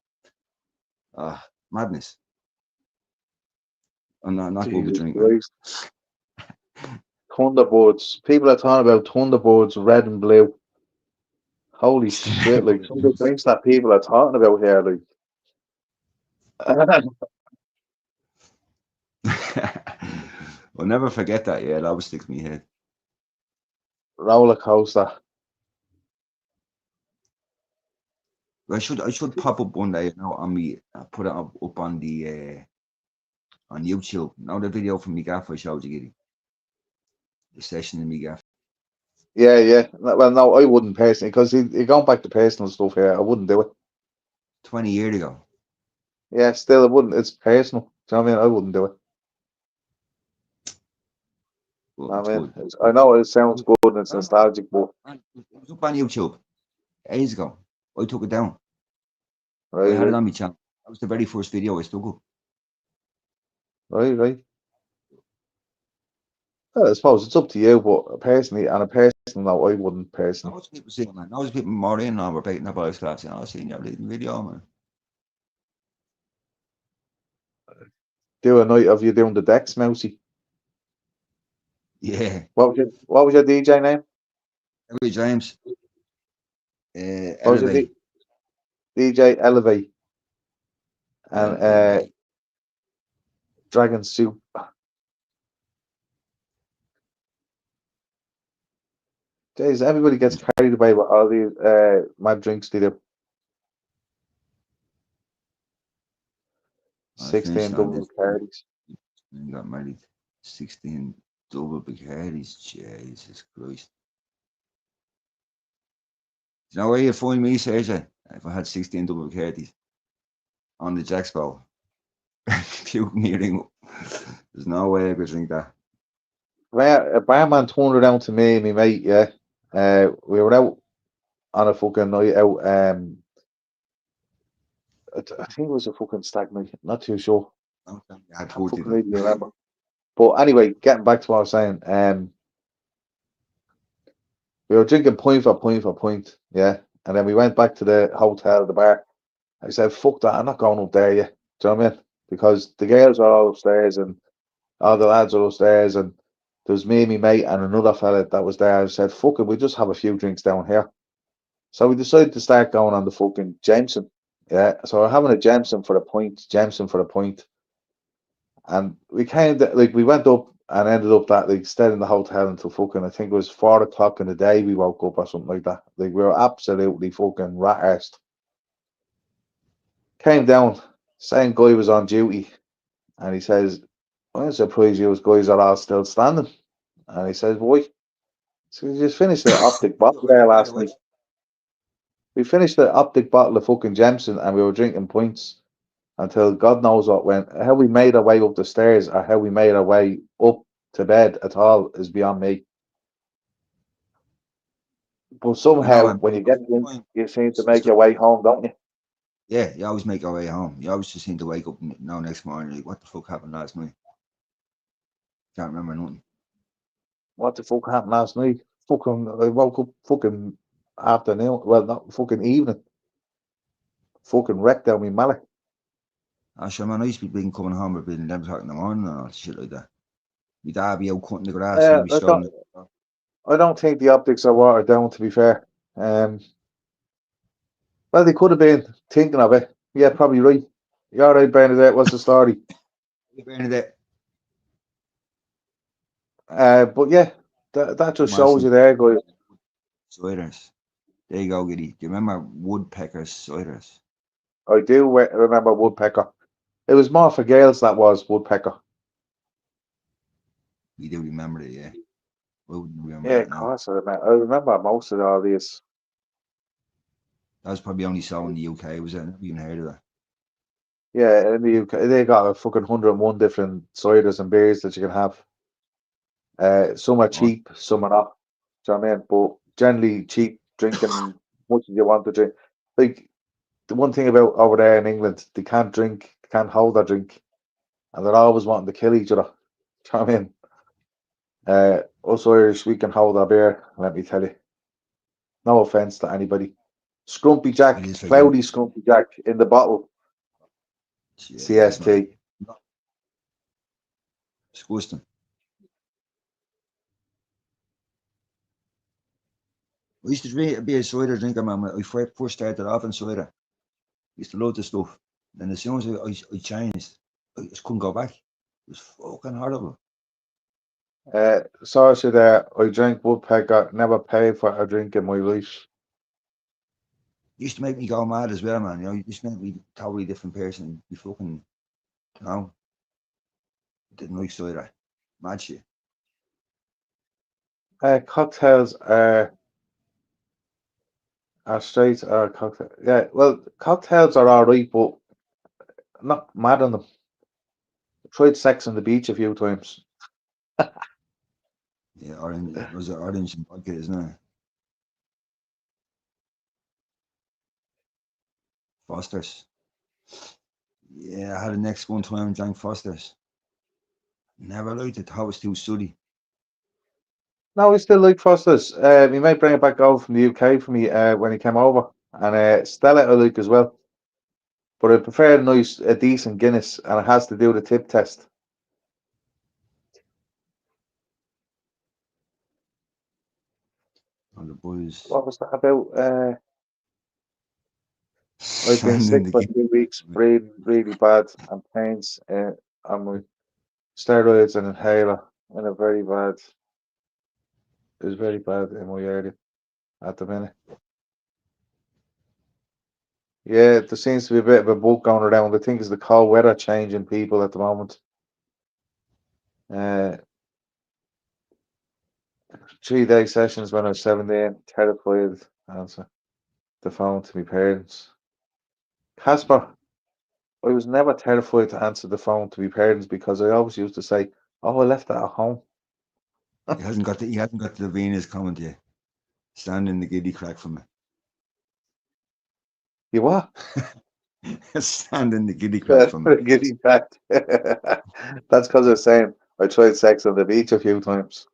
Madness. I'm not good with Jesus drink, man. Christ. Thunderbirds. People are talking about Thunderbirds red and blue. Holy shit, like some of the drinks that people are talking about here, like I'll never forget that. Yeah, that always sticks in my head. roller coaster. I should pop up one day, on me, put it up on the on YouTube. Now the video from me gaff I showed you, Giddy. The session in me gaff. Yeah, yeah. Well, no, I wouldn't personally, because you're going back to personal stuff here. I wouldn't do it. 20 years ago. Yeah, still, I wouldn't. It's personal. Do you know what I mean? I wouldn't do it. But I it's mean, good. I know it sounds good and it's Man, nostalgic, but it was up on YouTube ages ago. I took it down. I right, had it right, on my channel. That was the very first video I stuck up. right, right. Well, I suppose it's up to you, but personally, on a personal note, I wouldn't personally. Loads of people saying, man. Loads of people more in now were baiting the boys class. I've seen your bleeding video, man. Do a night of you doing the decks, Mousy. Yeah. What was your DJ name? Every James. What was your Elevate. DJ Elevate and Elevate. Dragon Soup. Jeez, everybody gets carried away with all these mad drinks they do. I finished 16 on double this carries. and got married. 16 double Bacardis. Jesus Christ. Do you know where you find me, Sergio? If I had 16 double Bacardis on the Jack's bowl. Puking eating. There's no way I could drink that. A barman turned it down to me and my mate, yeah. We were out on a fucking night out. I think it was a fucking stag night. Not too sure. I had Can't 40 fucking though. really remember. But anyway, getting back to what I was saying, we were drinking point for point for point, yeah. And then we went back to the hotel, the bar. I said, "Fuck that! I'm not going up there yet." Do you know what I mean? Because the girls are all upstairs and all the lads are upstairs, and there was me, and my mate, and another fella that was there. I said, "Fuck it, we just have a few drinks down here." So we decided to start going on the fucking Jameson. Yeah, so we're having a Jameson for a point, Jameson for a point. And we like we went up and ended up that like stayed in the hotel until fucking I think it was 4 o'clock in the day we woke up or something like that. Like we were absolutely fucking rat-arsed. Came down, same guy was on duty, and he says, I'm surprised you guys are all still standing. And he says, why? So we just finished the optic bottle there last night. We finished the optic bottle of fucking Jameson and we were drinking pints until God knows what went. How we made our way up the stairs or how we made our way up to bed at all is beyond me. But somehow, when you get drunk, you seem to make your way home, don't you? Yeah, you always make your way home. You always just seem to wake up next morning like, what the fuck happened last night? Can't remember nothing. What the fuck happened last night? Fucking, I woke up fucking afternoon. Well, not fucking evening. Fucking wrecked down my mallet. Sure, man, I used to be being coming home at 11 o'clock in the morning and all shit like that. My dad be out cutting the grass and be strolling. I don't think the optics are watered down, to be fair. Well, they could have been thinking of it. Yeah, probably right. You all right, Bernadette? What's the story? Bernadette. But yeah, that just shows you there, guys. Ciders. There you go, Giddy. Do you remember Woodpecker ciders? I do remember Woodpecker. It was more for girls that was Woodpecker. You do remember it, yeah. Yeah, of course I remember most of all these. That was probably only sold in the UK, was it? I never even heard of that. Yeah, in the UK, they got a fucking 101 different ciders and beers that you can have. Some are cheap, some are not. Do you know what I mean? But generally cheap, drinking much as you want to drink. Like, the one thing about over there in England, they can't drink, can't hold their drink, and they're always wanting to kill each other. Do you know what I mean? Us Irish, we can hold our beer, let me tell you. No offense to anybody. Scrumpy Jack, cloudy Scrumpy Jack in the bottle. Yeah, CST. Disgusting. I used to be a cider drinker, man. I first started off in cider. I used to love the stuff. Then as soon as I changed, I just couldn't go back. It was fucking horrible. Sorry there, I drank Woodpecker, never paid for a drink in my life. It used to make me go mad as well, man. You know, you just make me a totally different person. You fucking, you know, didn't like cider. Mad shit. Cocktails are straight or cocktail. Yeah, well, cocktails are alright, but I'm not mad on them. I tried Sex on the Beach a few times. Yeah, orange. Was it orange and vodka, isn't it? Foster's. Yeah, I had a next one time and drank Foster's. Never liked it. Thought it was too sooty. No, we still like Foster's. We might bring it back over from the UK for me when he came over. And Stella I like as well. But I prefer a decent Guinness, and it has to do the tip test. On the boys. What was that about? I've been sick for 2 weeks, really, really bad, and pains on my steroids and inhaler, and it was very bad in my area at the minute. Yeah, there seems to be a bit of a bug going around. I think it's the cold weather changing people at the moment. 3-day sessions when I was 17, terrified to answer the phone to my parents. Casper, I was never terrified to answer the phone to my parents because I always used to say, "Oh, I left that at home." He hasn't got the Venus coming to you. Standing the giddy crack from it. You what? Standing the giddy crack from it. Giddy crack. That's because I was saying I tried Sex on the Beach a few times.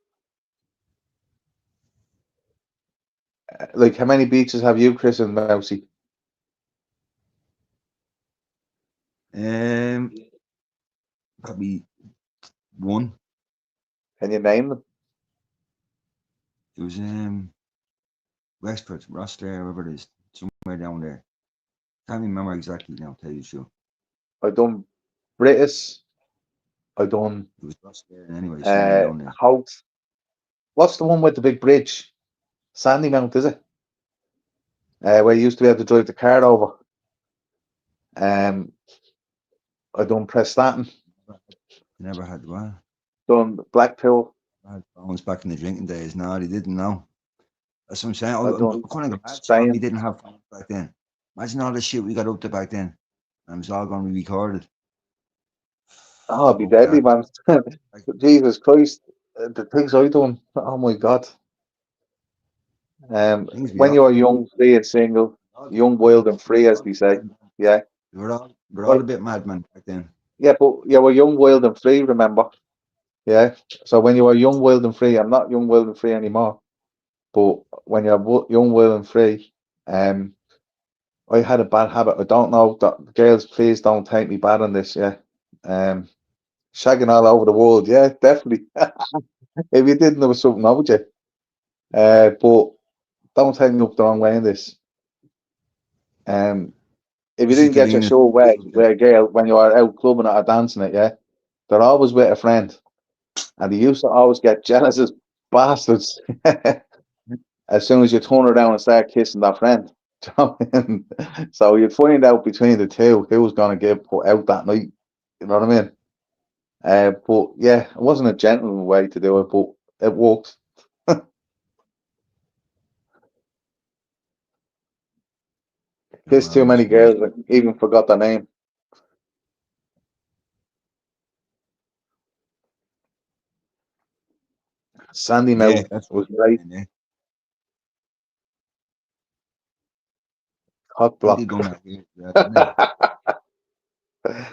Like, how many beaches have you, Chris and Mousy? Probably one. Can you name them? It was Westport, Rosslare, wherever it is, somewhere down there. Can't remember exactly now, tell you the truth. I done British. I done It was Rosslare anyway, somewhere down there. Hout. What's the one with the big bridge? Sandymount, is it? Where you used to be able to drive the car over. I done Prestatyn, Never had one. done Blackpool. I had phones back in the drinking days. No, they didn't know. That's what I'm saying. I I'm done kind of glad Spain. we didn't have phones back then. Imagine all the shit we got up to back then. And it's all going to be recorded. Oh, it'd be Oh, deadly, God. man. Jesus Christ. The things I done. Oh my God. Things we When all- you were young, free and single, young, wild and free, as they say. Yeah. We're all Right. a bit madman back then. Yeah, but you were young, wild and free, remember? Yeah. So when you were young, wild and free, I'm not young, wild and free anymore. But when you're young, wild and free, I had a bad habit. I don't know that girls, please don't take me bad on this, yeah. Shagging all over the world, yeah, definitely. If you didn't, there was something wrong with you. But don't take me up the wrong way in this. If you This is didn't get your Galena. show wet with a girl when you are out clubbing or dancing it, yeah, they're always with a friend. And they used to always get jealous as bastards as soon as you turn around and start kissing that friend. So you'd find out between the two who was going to get put out that night. You know what I mean? But yeah, it wasn't a gentleman way to do it, but it worked. Kissed too many girls, I even forgot their name. Sandy Yeah, Mount that's was great. yeah. Hot I think they block. done that here, yeah, didn't they?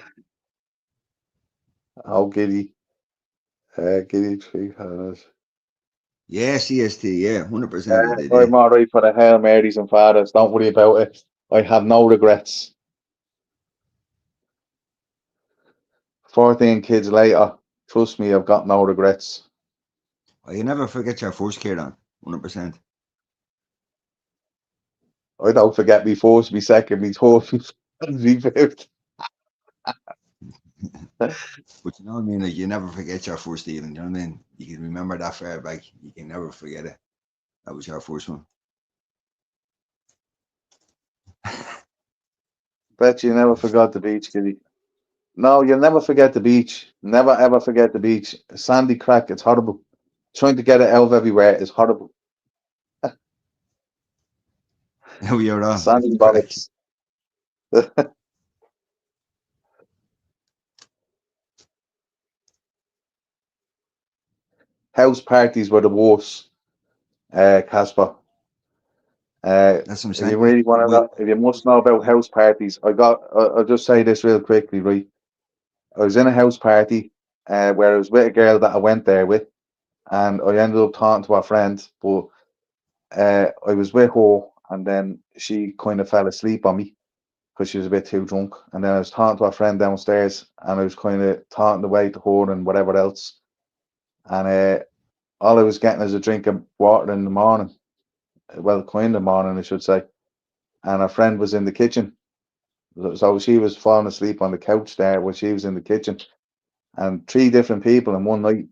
Oh, giddy. Giddy tree fathers. Yeah, CST, yeah, 100% they did, yeah. I'm all right for the Hail Marys and fathers. Don't worry about it. I have no regrets. 14 kids later, trust me, I've got no regrets. Oh, you never forget your first kid on, 100%. I don't forget me first, me second, me third, me fifth. But you know what I mean? Like, you never forget your first even, you know what I mean? You can remember that far back, you can never forget it. That was your first one. Bet you never forgot the beach, Kitty. No, you'll never forget the beach. Never ever forget the beach. Sandy crack, it's horrible. Trying to get it out of everywhere is horrible. How you're on. Sandy Crack. bollocks. House parties were the worst, Casper. That's what I'm If saying. you really want to know, if you must know about house parties, I'll just say this real quickly, right? I was in a house party where I was with a girl that I went there with, and I ended up talking to her friend, but I was with her, and then she kind of fell asleep on me because she was a bit too drunk. And then I was talking to her friend downstairs, and I was kind of talking away to her and whatever else. And all I was getting is a drink of water in the morning. Well, kind of the morning, I should say. And her friend was in the kitchen. So she was falling asleep on the couch there while she was in the kitchen. And three different people in one night.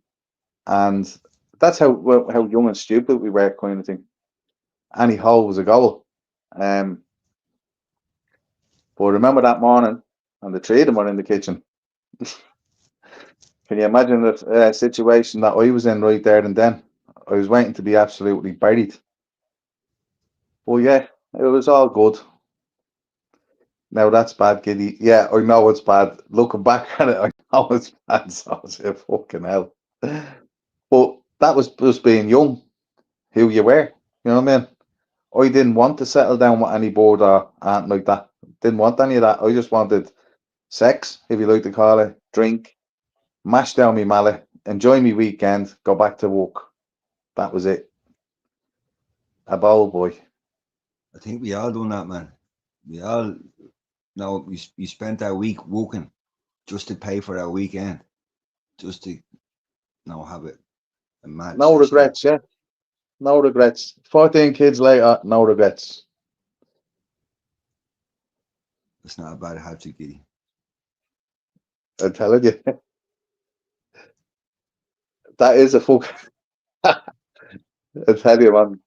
And that's how young and stupid we were, kind of thing. Any hole was a goal. But remember that morning, and the three of them were in the kitchen. Can you imagine the situation that I was in right there and then? I was waiting to be absolutely buried. Well, yeah, it was all good. Now that's bad, Giddy. Yeah, I know it's bad. Looking back at it, I know it's bad. So I say, fucking hell. But that was just being young, who you were. You know what I mean? I didn't want to settle down with any board or anything like that. Didn't want any of that. I just wanted sex, if you like to call it, drink, mash down me mallet, enjoy me weekend, go back to work. That was it. A bowl boy. I think we all done that, man. We all, no, we spent our week working just to pay for our weekend, just to have it. A mad No system. regrets, yeah. No regrets. 14 kids later, no regrets. It's not a bad hat-trick, Giddy. I'm telling you. That is a fuck. I tell you, man.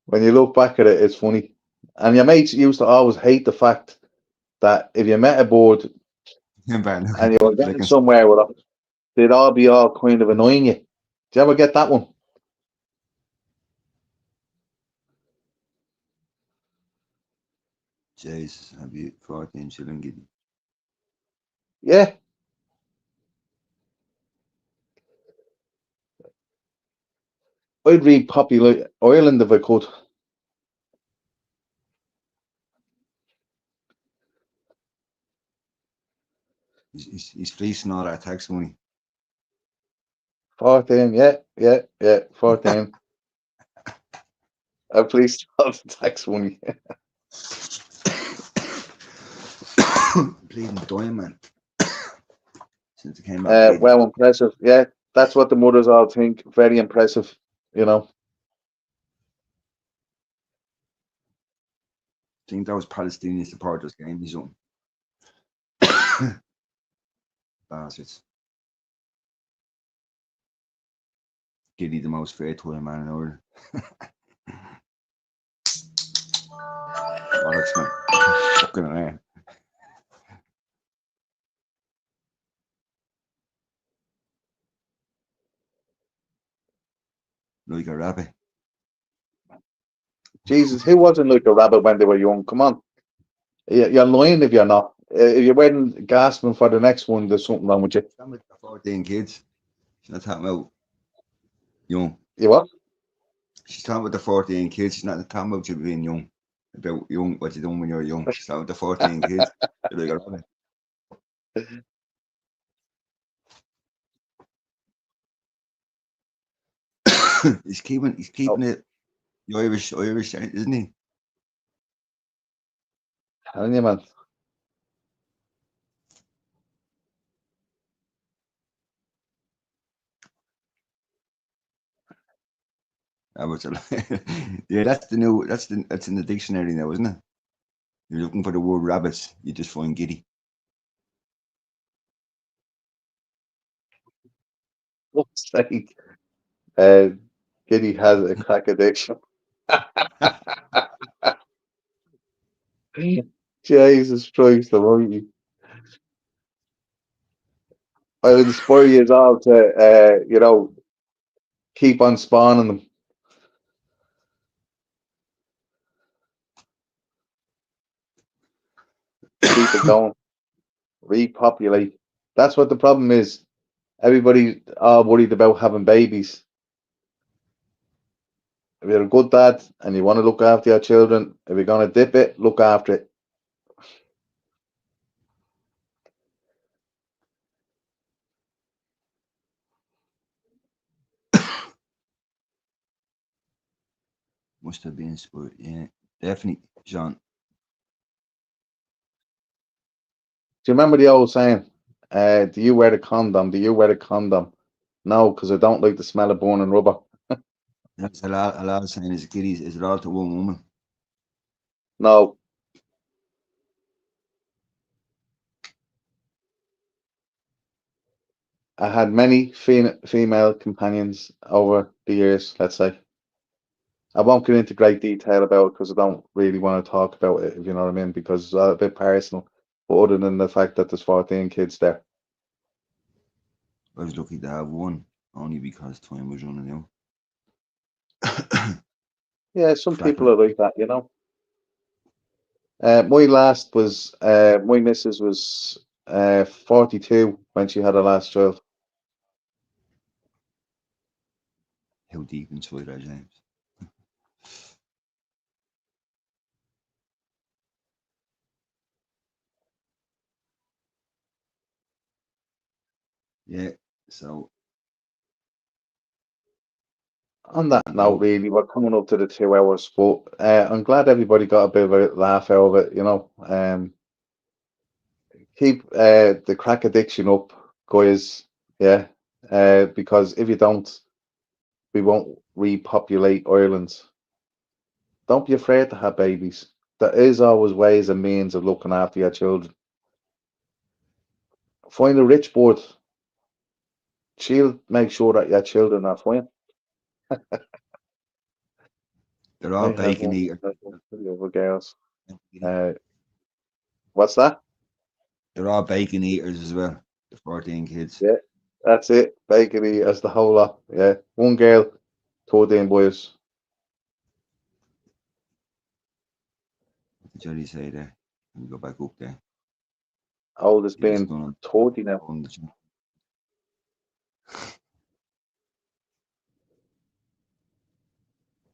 When you look back at it, it's funny. And your mates used to always hate the fact that if you met a board and you were getting somewhere with them, they'd all be all kind of annoying you. Do you ever get that one? Jesus, I'd be 14 shilling, Giddy. Yeah. I'd repopulate Ireland if I could. He's fleecing all that tax money. 14, yeah, 14. At least have tax money. Bleeding dying, man. Since it came out. Well, impressive. Yeah, that's what the mothers all think. Very impressive, you know. I think that was Palestinian supporters game, his own. Bastards. Giddy, the most faithful man in order. Bollocks, man. Fucking hell. Like a rabbit. Jesus, who wasn't like a rabbit when they were young? Come on. You're lying if you're not. If you're waiting gasping for the next one, there's something wrong with you. 14 kids. She's not talking about young. You what? She's talking about the 14 kids. She's not talking about you being young. About young, what you done when you're young. She's talking about the 14 kids. You're like a rabbit. he's keeping it the Irish, isn't he? Telling you, man. Yeah, that's in the dictionary now, isn't it? You're looking for the word rabbits, you just find Giddy. What's sake? Giddy has a crack addiction. Jesus Christ, almighty. I'll inspire you all to, keep on spawning them. Keep it going. Repopulate. That's what the problem is. Everybody are worried about having babies. If you're a good dad and you want to look after your children, if you're going to dip it, look after it. Must have been sport, yeah. Definitely, John. Do you remember the old saying? Do you wear the condom? Do you wear the condom? No, because I don't like the smell of burning rubber. That's a lot of saying is Giddy's, is it all to one woman? No. I had many female companions over the years, let's say. I won't get into great detail about it because I don't really want to talk about it, if you know what I mean, because it's a bit personal. But other than the fact that there's 14 kids there. I was lucky to have one, only because time was running out. Yeah, some people are like that, you know. My last was, my missus was 42 when she had her last child. How deep inside our James? Yeah, so On that note, really, we're coming up to the 2 hours, but I'm glad everybody got a bit of a laugh out of it, you know. Keep the crack addiction up, guys. Yeah, because if you don't, we won't repopulate Ireland. Don't be afraid to have babies. There is always ways and means of looking after your children. Find a rich bird. She'll make sure that your children are fine. They're I all have bacon one eaters. over girls. What's that? They're all bacon eaters as well. The 14 kids. Yeah, that's it. Bakery as the whole lot. Yeah, one girl, 13 boys. What did Jerry say there? Let me go back up there. Oldest He was being going 30 now. on the jump.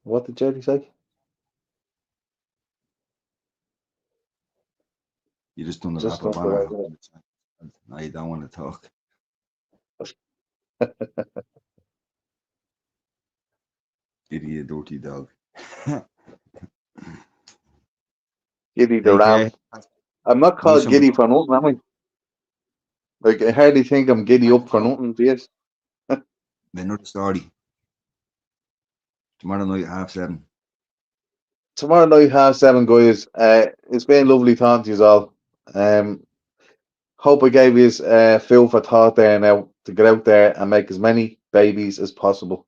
What did Jerry say? You just done the Just rapper on the banner. way. Now you don't want to talk. Idiot, dirty dog. Giddy the Take ram. care. I'm not called Nice one. giddy for nothing, am I? Like, I hardly think I'm giddy up for nothing, do you? Another story. Tomorrow night, 7:30. Tomorrow night, 7:30, guys. It's been lovely talking to you all. Hope I gave you food for thought there now to get out there and make as many babies as possible.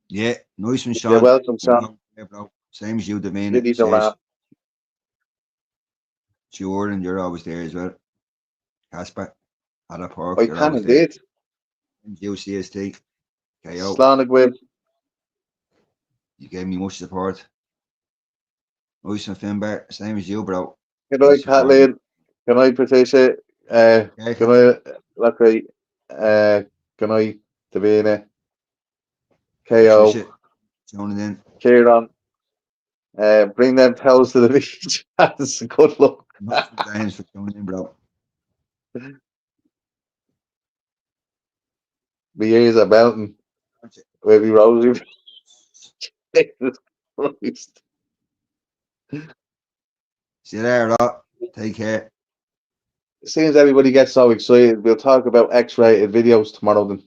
Yeah, nice one, Sean. You're welcome, Sean. Yeah, bro. Same as you, Davina. Giddy the Cheers. ram. Sure, and you're always there as well. Casper, Ada Park, I you're can always there. indeed. You, CST, KO. Slánagwib. You gave me much support. Nice and Finbar, same as you, bro. Good night, Kathleen. Good night, Patricia. Good night, Lucky. Good night, Davina. KO. Patricia, tuning in. Kieran. Bring them towels to the beach. That's good luck. Thanks for tuning in, bro. My ears are melting. Baby Rosie. Jesus Christ. See you there, Rob. Take care. As soon as everybody gets so excited, we'll talk about X-rated videos tomorrow then.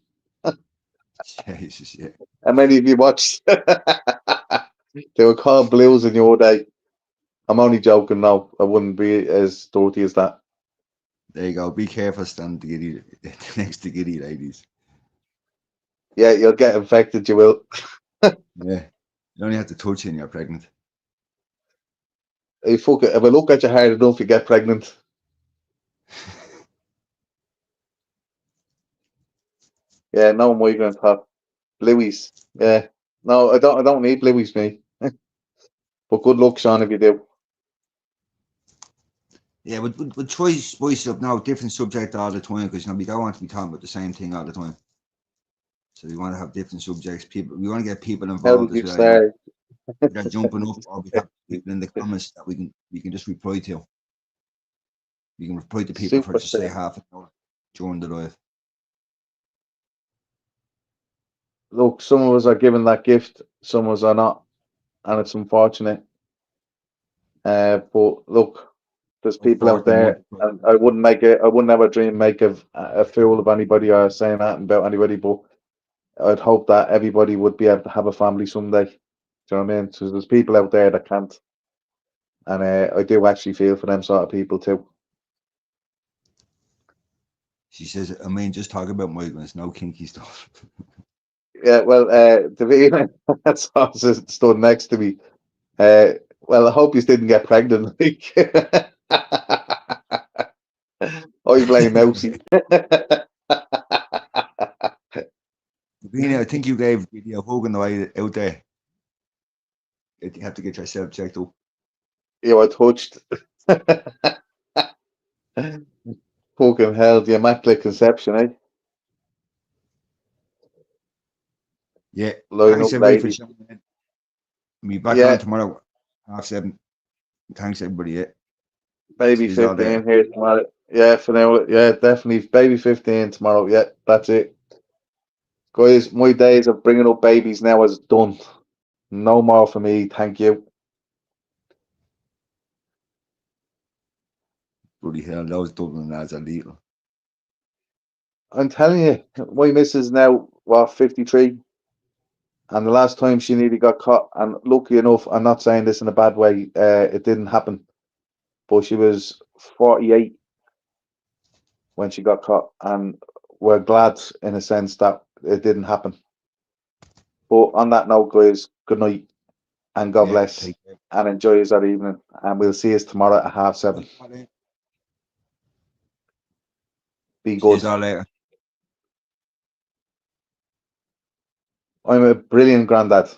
Jesus, yeah. How many of you watched? They were called blues in your day. I'm only joking now. I wouldn't be as dirty as that. There you go. Be careful standing to giddy, next to giddy ladies. Yeah, you'll get infected, you will. Yeah. You only have to touch it and you're pregnant. If I look at you hard enough, you get pregnant. Yeah, no migrant top. Blueies. Yeah. No, I don't need blueies, me. But good luck, Sean, if you do. Yeah, but try spice up now, different subject all the time, because we don't want to be talking about the same thing all the time. So we want to have different subjects. We want to get people How involved did as you well. start? They're jumping up, or we have people in the comments that we can just reply to. We can reply to people for just say half an hour during the live. Look, some of us are given that gift, some of us are not, and it's unfortunate. But look, there's people out there, and I wouldn't ever dream make a fool of anybody or saying that about anybody, but I'd hope that everybody would be able to have a family someday. Do you know what I mean? So there's people out there that can't, and I do actually feel for them sort of people too. She says, I mean, just talk about migrants, no kinky stuff. Yeah, well, Davina, that's also stood next to me. Well, I hope you didn't get pregnant. I blame Mousy. Davina, I think you gave video hugging away out there. You have to get yourself checked up. You were touched. Fucking hell, the Immaculate Conception, eh? Yeah, Line thanks up, everybody for lady. showing in. We'll be back on tomorrow, 7:30. Thanks everybody. Yeah. Baby 15 here tomorrow. Yeah, for now. Yeah, definitely. Baby 15 tomorrow. Yeah, that's it. Guys, my days of bringing up babies now is done. No more for me. Thank you. Bloody hell, those Dublin lads are lethal. I'm telling you, my missus now, what, 53? And the last time she nearly got caught, and lucky enough, I'm not saying this in a bad way, it didn't happen. But she was 48 when she got caught, and we're glad in a sense that it didn't happen. But on that note, guys, good night and God Yeah, bless, take care. and enjoy us that evening. And we'll see us tomorrow at 7:30. Be See good. you all later. I'm a brilliant granddad.